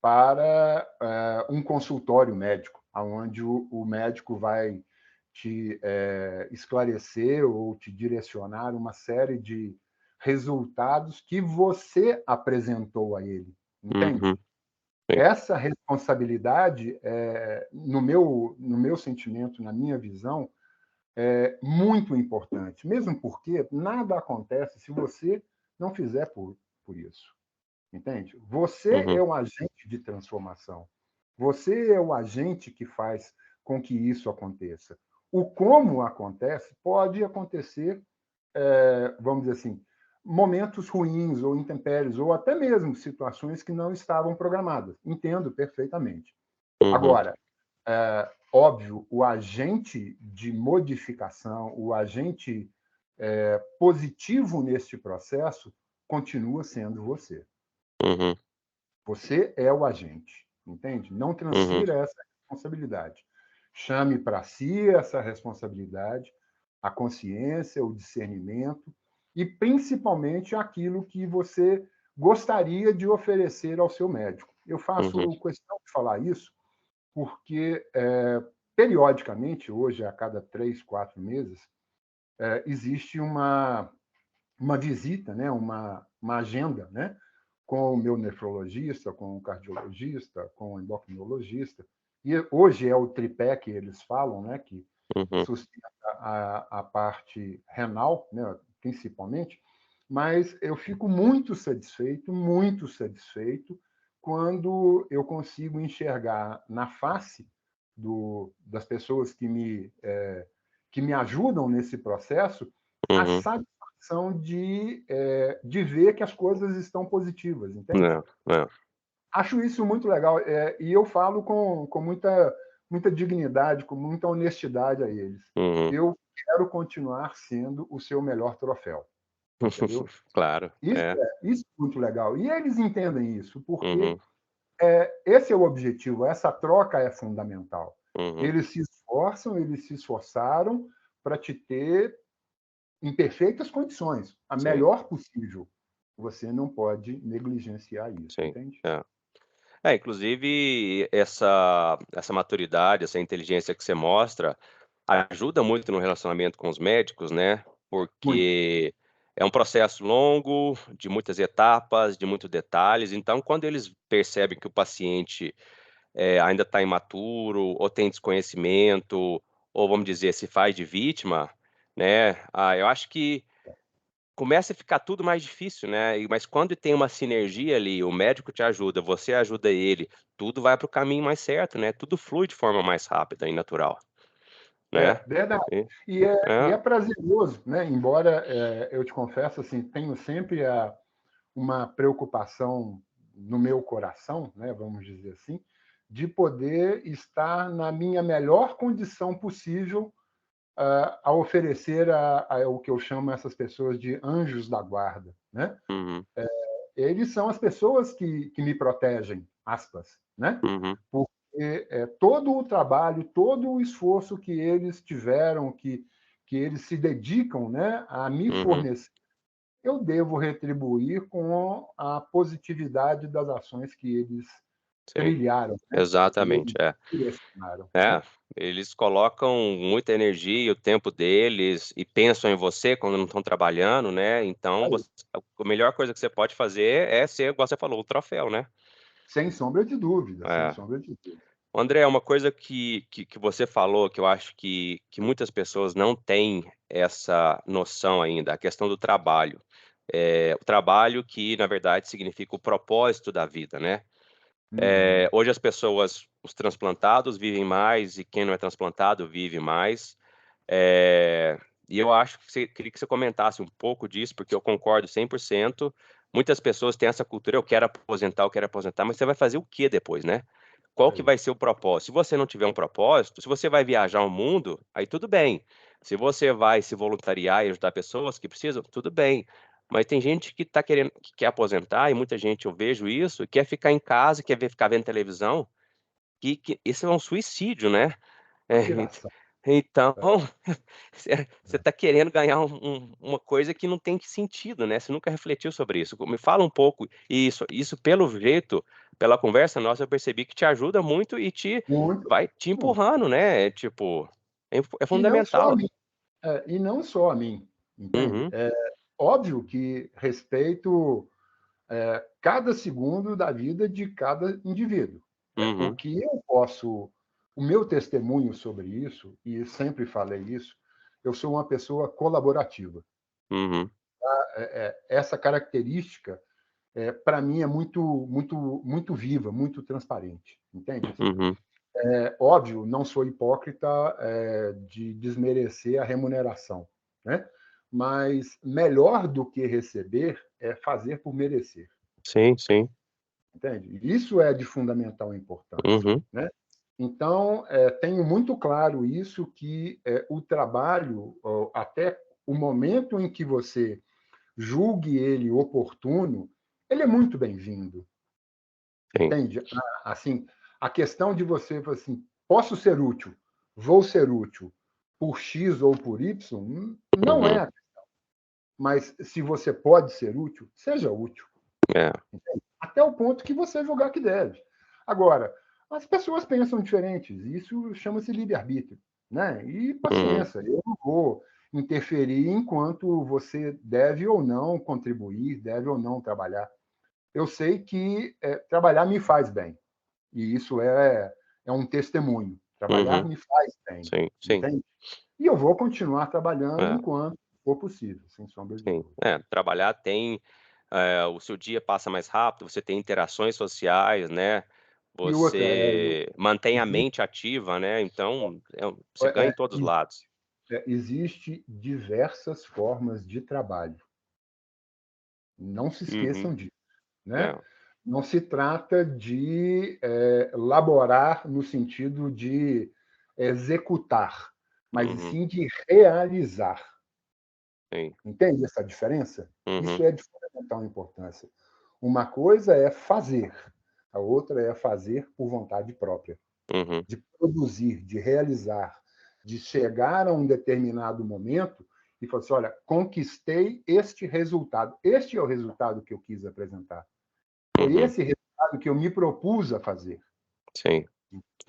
para um consultório médico, onde o médico vai te esclarecer ou te direcionar uma série de resultados que você apresentou a ele, entende? uhum, sim, Essa responsabilidade, no meu sentimento, na minha visão, é muito importante, mesmo porque nada acontece se você não fizer por isso. Entende? Você uhum, é o agente de transformação. Você é o agente que faz com que isso aconteça. O como acontece pode acontecer, vamos dizer assim, momentos ruins ou intempéries, ou até mesmo situações que não estavam programadas. Entendo perfeitamente. uhum, Agora, óbvio, o agente de modificação, o agente positivo neste processo continua sendo você. uhum, Você é o agente, entende? Não uhum, transfira essa responsabilidade. Chame para si essa responsabilidade, a consciência, o discernimento e, principalmente, aquilo que você gostaria de oferecer ao seu médico. Eu uhum, faço questão de falar isso porque, periodicamente, hoje, a cada 3, 4 meses, existe uma visita, né, uma agenda, né, com o meu nefrologista, com o cardiologista, com o endocrinologista. E hoje é o tripé que eles falam, né, que uhum, sustenta a parte renal, né, principalmente. mas eu fico muito satisfeito quando eu consigo enxergar na face das pessoas que me ajudam nesse processo a Uhum. satisfação de ver que as coisas estão positivas, entende? É, é. Acho isso muito legal, e eu falo com muita dignidade, com muita honestidade a eles. Uhum. Eu quero continuar sendo o seu melhor troféu, entendeu? Claro, é. Isso é muito legal. E eles entendem isso, porque Uhum, esse é o objetivo, essa troca é fundamental. uhum. Eles se esforçam, eles se esforçaram para te ter em perfeitas condições, a Sim, melhor possível. Você não pode negligenciar isso, sim, entende? é. É, inclusive essa maturidade, essa inteligência que você mostra, ajuda muito no relacionamento com os médicos, né, Muito. porque é um processo longo, de muitas etapas, de muitos detalhes, então quando eles percebem que o paciente, ainda está imaturo, ou tem desconhecimento, ou vamos dizer, se faz de vítima, né, eu acho que começa a ficar tudo mais difícil, né, mas quando tem uma sinergia ali, o médico te ajuda, você ajuda ele, tudo vai para o caminho mais certo, né, tudo flui de forma mais rápida e natural, né. Verdade. E E é. é prazeroso, né? Embora eu te confesso, assim, tenho sempre uma preocupação no meu coração, né, vamos dizer assim, de poder estar na minha melhor condição possível a oferecer o que eu chamo essas pessoas de anjos da guarda, né? Uhum, Eles são as pessoas que me protegem, aspas, né? uhum, Porque todo o trabalho, todo o esforço que eles tiveram, que eles se dedicam, né, a me uhum. fornecer, eu devo retribuir com a positividade das ações que eles Sim, trilharam, né? Que exatamente, eles é. direcionaram, É, né? eles colocam muita energia, o tempo deles e pensam em você quando não estão trabalhando, né, então Aí, a melhor coisa que você pode fazer é ser, igual você falou, o troféu, né. sem sombra de dúvida, sem É. sombra de dúvida. André, uma coisa que você falou, que eu acho que muitas pessoas não têm essa noção ainda, a questão do trabalho. O trabalho que, na verdade, significa o propósito da vida, né. Uhum. Hoje as pessoas, os transplantados vivem mais e quem não é transplantado vive mais. E eu acho que queria que você comentasse um pouco disso, porque eu concordo 100%. Muitas pessoas têm essa cultura: eu quero aposentar", mas você vai fazer o quê depois, né? Qual que Aí. vai ser o propósito? Se você não tiver um propósito, se você vai viajar o mundo, aí tudo bem. Se você vai se voluntariar e ajudar pessoas que precisam, tudo bem. Mas tem gente que tá querendo, que quer aposentar, e muita gente, eu vejo isso, quer ficar em casa, ficar vendo televisão, que isso é um suicídio, né? Uma É, piração. então, É, você está querendo ganhar uma coisa que não tem sentido, né, você nunca refletiu sobre isso. Me fala um pouco, e isso pelo jeito, pela conversa nossa, eu percebi que te ajuda muito e muito, vai te muito. empurrando, né, tipo, é E não só a fundamental. mim, e não só a mim, entende? Uhum, É óbvio que respeito cada segundo da vida de cada indivíduo. O uhum, que eu posso, o meu testemunho sobre isso, e sempre falei isso, eu sou uma pessoa colaborativa. uhum, Essa característica, para mim, é muito viva, muito transparente, entende? Assim, uhum, óbvio, não sou hipócrita de desmerecer a remuneração, né? Mas melhor do que receber é fazer por merecer. sim, sim, Entende? Isso é de fundamental importância, uhum, né? Então, tenho muito claro isso, que o trabalho, até o momento em que você julgue ele oportuno, ele é muito bem-vindo, sim, entende? Assim, a questão de você falar assim, posso ser útil, vou ser útil por X ou por Y, não uhum, é. Mas se você pode ser útil, seja útil. é, Até o ponto que você julgar que deve. Agora, as pessoas pensam diferentes, isso chama-se livre-arbítrio, né? E uhum, paciência, eu não vou interferir enquanto você deve ou não contribuir, deve ou não trabalhar. Eu sei que trabalhar me faz bem, e isso é um testemunho. Trabalhar uhum, me faz bem, sim, sim, entende? E eu vou continuar trabalhando é, enquanto for possível, sem sombra de Sim. dúvida. Trabalhar tem, o seu dia passa mais rápido, você tem interações sociais, né, E outra, você mantém a existe, mente ativa, né, então você ganha em todos os lados. existe diversas formas de trabalho. Não se Uhum. esqueçam disso, É. né? Não se trata de laborar no sentido de executar, mas e Uhum. sim de realizar. Sim. Entende essa diferença? Uhum. Isso é de fundamental importância. Uma coisa é fazer, a outra é fazer por vontade própria, Uhum. de produzir, de realizar, de chegar a um determinado momento e falar assim: olha, conquistei este resultado. Este é o resultado que eu quis apresentar. Foi Uhum. esse resultado que eu me propus a fazer. Sim,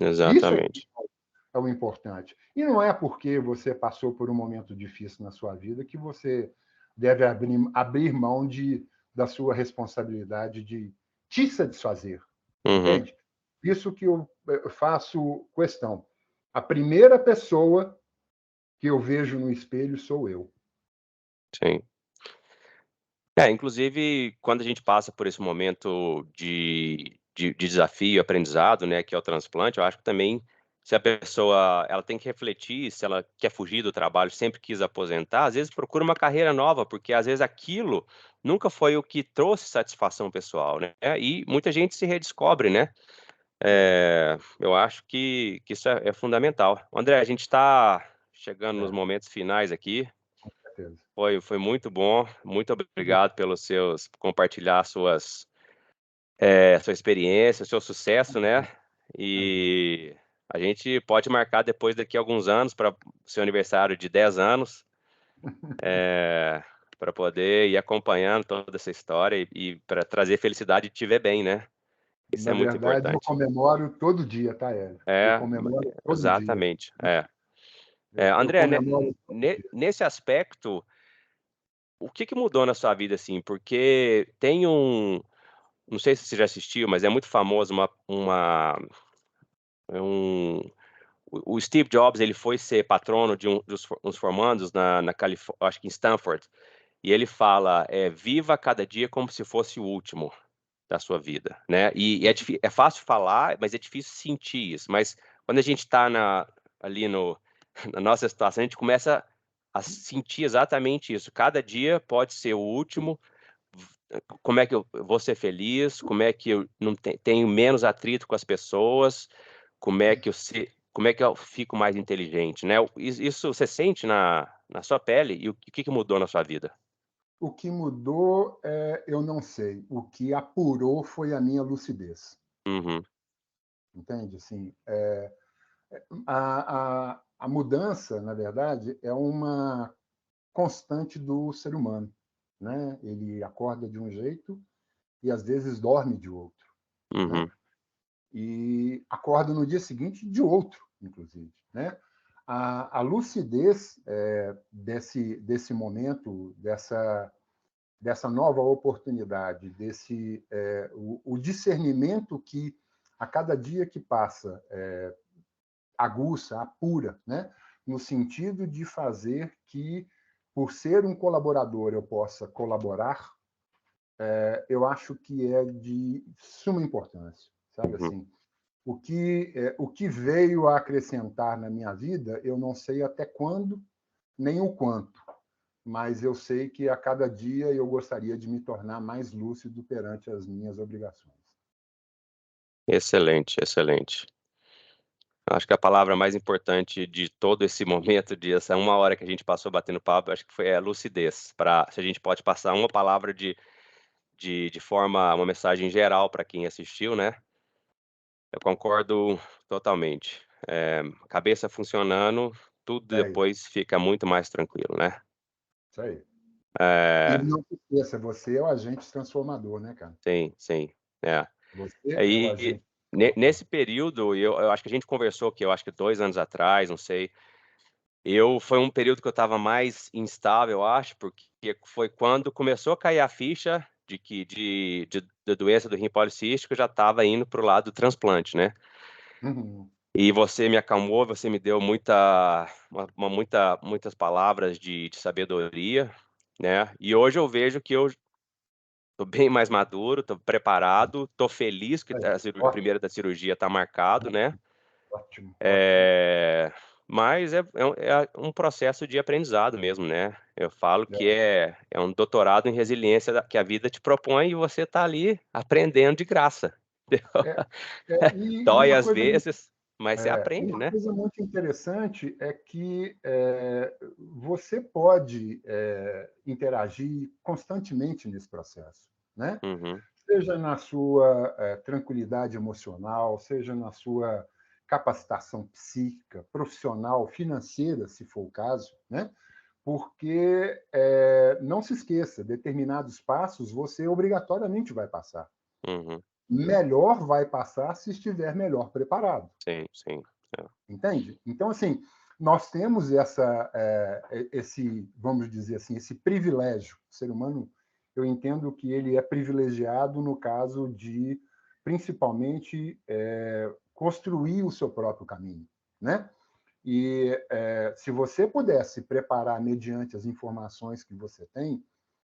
Isso é exatamente. o importante. E não é porque você passou por um momento difícil na sua vida que você deve abrir mão da sua responsabilidade de te satisfazer. Uhum. Entende? Isso que eu faço questão. A primeira pessoa que eu vejo no espelho sou eu. Sim. Inclusive, quando a gente passa por esse momento de desafio, aprendizado, né, que é o transplante, eu acho que também, se a pessoa ela tem que refletir se ela quer fugir do trabalho, sempre quis aposentar, às vezes procura uma carreira nova, porque às vezes aquilo nunca foi o que trouxe satisfação pessoal, né, e muita gente se redescobre, né. Eu acho que isso é fundamental. André, a gente está chegando nos É, momentos finais aqui. com certeza. Foi muito bom. Muito obrigado pelos seus compartilhar sua experiência, seu sucesso, né. Imagina. E a gente pode marcar depois daqui a alguns anos para o seu aniversário de 10 anos, para poder ir acompanhando toda essa história e pra trazer felicidade e te ver bem, né. Isso é Na muito verdade, eu importante. comemoro todo dia, tá, Hélio? Eu É, comemoro todo dia. exatamente. Eu André, comemoro todo dia. nesse aspecto, o que que mudou na sua vida, assim? Porque tem não sei se você já assistiu, mas é muito famoso um o Steve Jobs, ele foi ser patrono de uns formandos na acho que em Stanford, e ele fala, "Viva cada dia como se fosse o último da sua vida", né. E é fácil falar, mas é difícil sentir isso, mas quando a gente está ali na nossa situação, a gente começa a sentir exatamente isso, cada dia pode ser o último. Como é que eu vou ser feliz, como é que eu não tenho menos atrito com as pessoas, como é que eu fico mais inteligente, né. Isso você sente na sua pele e o que que mudou na sua vida? O que mudou, eu não sei. O que apurou foi a minha lucidez, Uhum, entende? Assim, a mudança, na verdade, é uma constante do ser humano, né? Ele acorda de um jeito e às vezes dorme de outro, né? uhum, E acorda no dia seguinte de outro, inclusive, né? A lucidez desse momento, dessa nova oportunidade, o discernimento que a cada dia que passa aguça, apura, né? No sentido de fazer que, por ser um colaborador, eu possa colaborar, eu acho que é de suma importância, sabe uhum. assim. O que veio a acrescentar na minha vida, eu não sei até quando, nem o quanto, mas eu sei que a cada dia eu gostaria de me tornar mais lúcido perante as minhas obrigações. Excelente, excelente. Acho que a palavra mais importante de todo esse momento, de essa 1 hora que a gente passou batendo papo, acho que foi a lucidez, pra se a gente pode passar uma palavra de forma uma mensagem geral para quem assistiu, né, eu concordo totalmente. Cabeça funcionando, tudo É isso, depois fica muito mais tranquilo, né. isso aí. E Eh, não se esqueça, você é o agente transformador, né, cara? sim, sim. É. Você é o Aí, agente transformador. nesse período, eu acho que a gente conversou que eu acho que 2 anos atrás, não sei, foi um período que eu estava mais instável, eu acho, porque foi quando começou a cair a ficha de que da doença do rim policístico, eu já estava indo para o lado do transplante, né. Uhum. E você me acalmou, você me deu muitas palavras de sabedoria, né. E hoje eu vejo que eu tô bem mais maduro, tô preparado, tô feliz que Aí, a ótimo, primeira da cirurgia tá marcado, né. ótimo, ótimo. Mas é um processo de aprendizado mesmo, né. Eu falo que É, é um doutorado em resiliência que a vida te propõe e você tá ali aprendendo de graça, entendeu. é, e Dói às vezes, mas você aprende, uma né. coisa muito interessante é que você pode interagir constantemente nesse processo, né? Uhum, Seja na sua tranquilidade emocional, seja na sua capacitação psíquica, profissional, financeira, se for o caso, né? Porque não se esqueça, determinados passos você obrigatoriamente vai passar. uhum. Melhor vai passar se estiver melhor preparado. Sim, sim. É. Entende? Então, assim, nós temos esse, vamos dizer assim, esse privilégio. O ser humano, eu entendo que ele é privilegiado no caso de, principalmente, construir o seu próprio caminho, né? E se você pudesse preparar mediante as informações que você tem,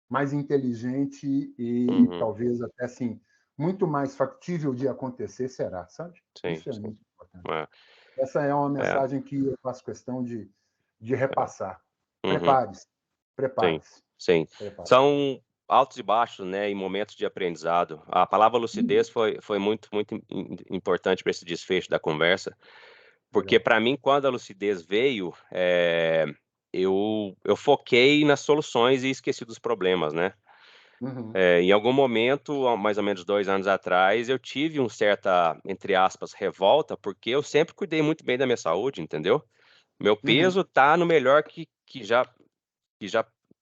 mais inteligente e Uhum. talvez até assim muito mais factível de acontecer será, sabe? Sim, Isso é sim. muito importante. É, Essa é uma é, mensagem que eu faço questão de é. repassar. Uhum. Prepare-se, Sim, prepare-se, sim. prepare-se. São altos e baixos, né, em momentos de aprendizado. A palavra Hum, lucidez foi muito importante para esse desfecho da conversa, porque legal. para mim quando a lucidez veio, eu foquei nas soluções e esqueci dos problemas, né. Uhum, Em algum momento, há mais ou menos 2 anos atrás, eu tive um certa, entre aspas, "revolta", porque eu sempre cuidei muito bem da minha saúde, entendeu. Meu uhum. peso tá no melhor que já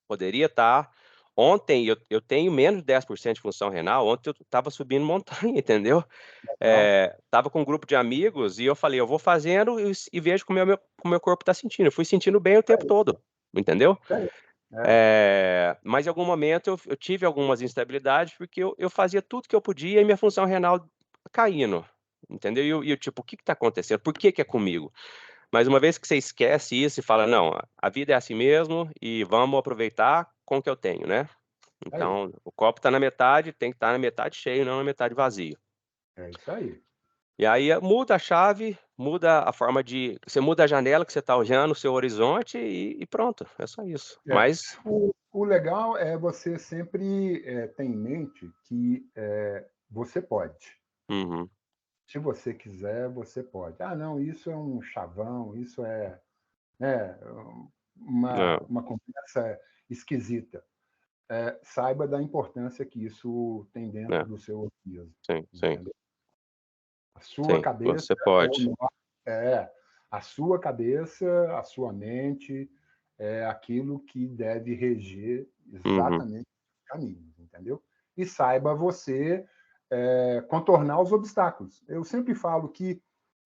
poderia estar. Ontem eu tenho menos de 10% de função renal, ontem eu estava subindo montanha, entendeu. Legal. Estava com um grupo de amigos e eu falei: "Eu vou fazendo e vejo como o meu corpo está sentindo", eu fui sentindo bem o Isso tempo aí, todo, entendeu. isso aí. É, Mas em algum momento eu tive algumas instabilidades, porque eu fazia tudo que eu podia e minha função renal caindo, entendeu. E eu tipo: "O que está acontecendo? Por que que é comigo?". Mas uma vez que você esquece isso e fala: "Não, a vida é assim mesmo e vamos aproveitar com o que eu tenho", né. isso aí. Então, o copo está na metade, tem que estar na metade cheio, não na metade vazio. É isso aí. E aí, muda a chave, muda a forma de você muda a janela que você está olhando, o seu horizonte e pronto, é só isso. É. Mas O legal é você sempre ter em mente que você pode. uhum. Se você quiser, você pode. Ah, não, isso é um chavão, isso é, né, É, uma conversa esquisita. Saiba da importância que isso tem dentro é, do seu organismo, sim, sim, entendeu? A sua sim, cabeça você é o pode. nó é, a sua cabeça, a sua mente é aquilo que deve reger Uhum, exatamente os caminhos, entendeu? E saiba você contornar os obstáculos. Eu sempre falo que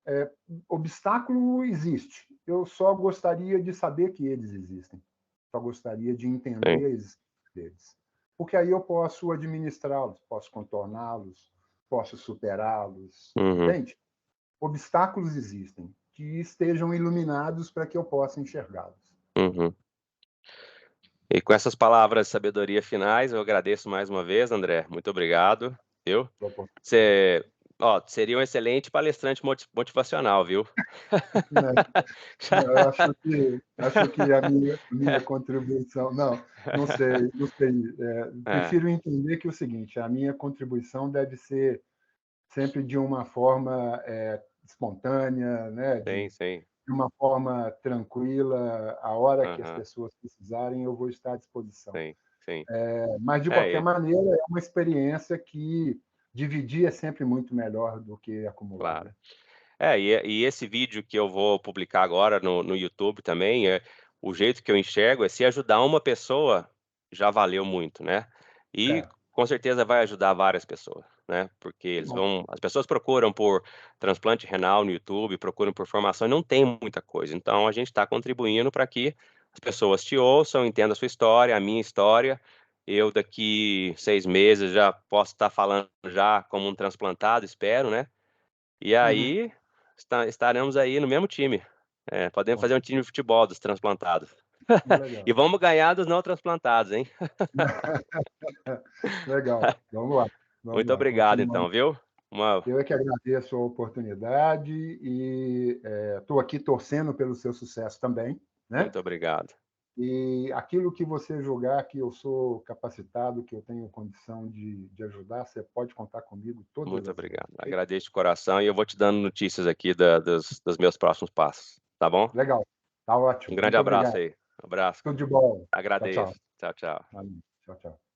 é, obstáculo existe. Eu só gostaria de saber que eles existem. Só gostaria de sim, entender a existência deles. Porque aí eu posso administrá-los, posso contorná-los, posso superá-los. uhum, Entende? Obstáculos existem, que estejam iluminados para que eu possa enxergá-los. uhum. E com essas palavras de sabedoria finais, eu agradeço mais uma vez, André, muito obrigado, viu. Você, ó, seria um excelente palestrante motivacional, viu. Né? Eu acho que a minha contribuição. Não, não sei, não sei. É, Prefiro entender que é o seguinte: a minha contribuição deve ser sempre de uma forma espontânea, né? sim, de, sim. de uma forma tranquila. A hora que as Aham, pessoas precisarem, eu vou estar à disposição. sim, sim. Mas, de É, qualquer maneira, é uma experiência que dividir é sempre muito melhor do que acumular, claro. né? E esse vídeo que eu vou publicar agora no YouTube também, o jeito que eu enxergo é se ajudar uma pessoa, já valeu muito, né. E É, com certeza vai ajudar várias pessoas, né, porque eles bom, vão as pessoas procuram por transplante renal no YouTube, procuram por formação e não tem muita coisa, então a gente está contribuindo para que as pessoas te ouçam, entendam a sua história, a minha história. Eu daqui 6 meses já posso estar falando já como um transplantado, espero, né. E uhum. aí estaremos aí no mesmo time. Podemos fazer um time de futebol dos transplantados. Legal. E vamos ganhar dos não transplantados, hein? Legal. Vamos lá. Vamos Muito lá. obrigado, Continuamos. então, viu? Eu é que agradeço a oportunidade e estou aqui torcendo pelo seu sucesso também, né? Muito obrigado. E aquilo que você julgar que eu sou capacitado, que eu tenho condição de ajudar, você pode contar comigo todas Muito as vezes. obrigado. Agradeço de coração e eu vou te dando notícias aqui dos meus próximos passos, tá bom? Legal. Tá Um ótimo. grande Muito abraço obrigado. aí. Abraço. Tudo de bom. Tchau, tchau. Agradeço. Tchau, tchau. Amém. Tchau, tchau.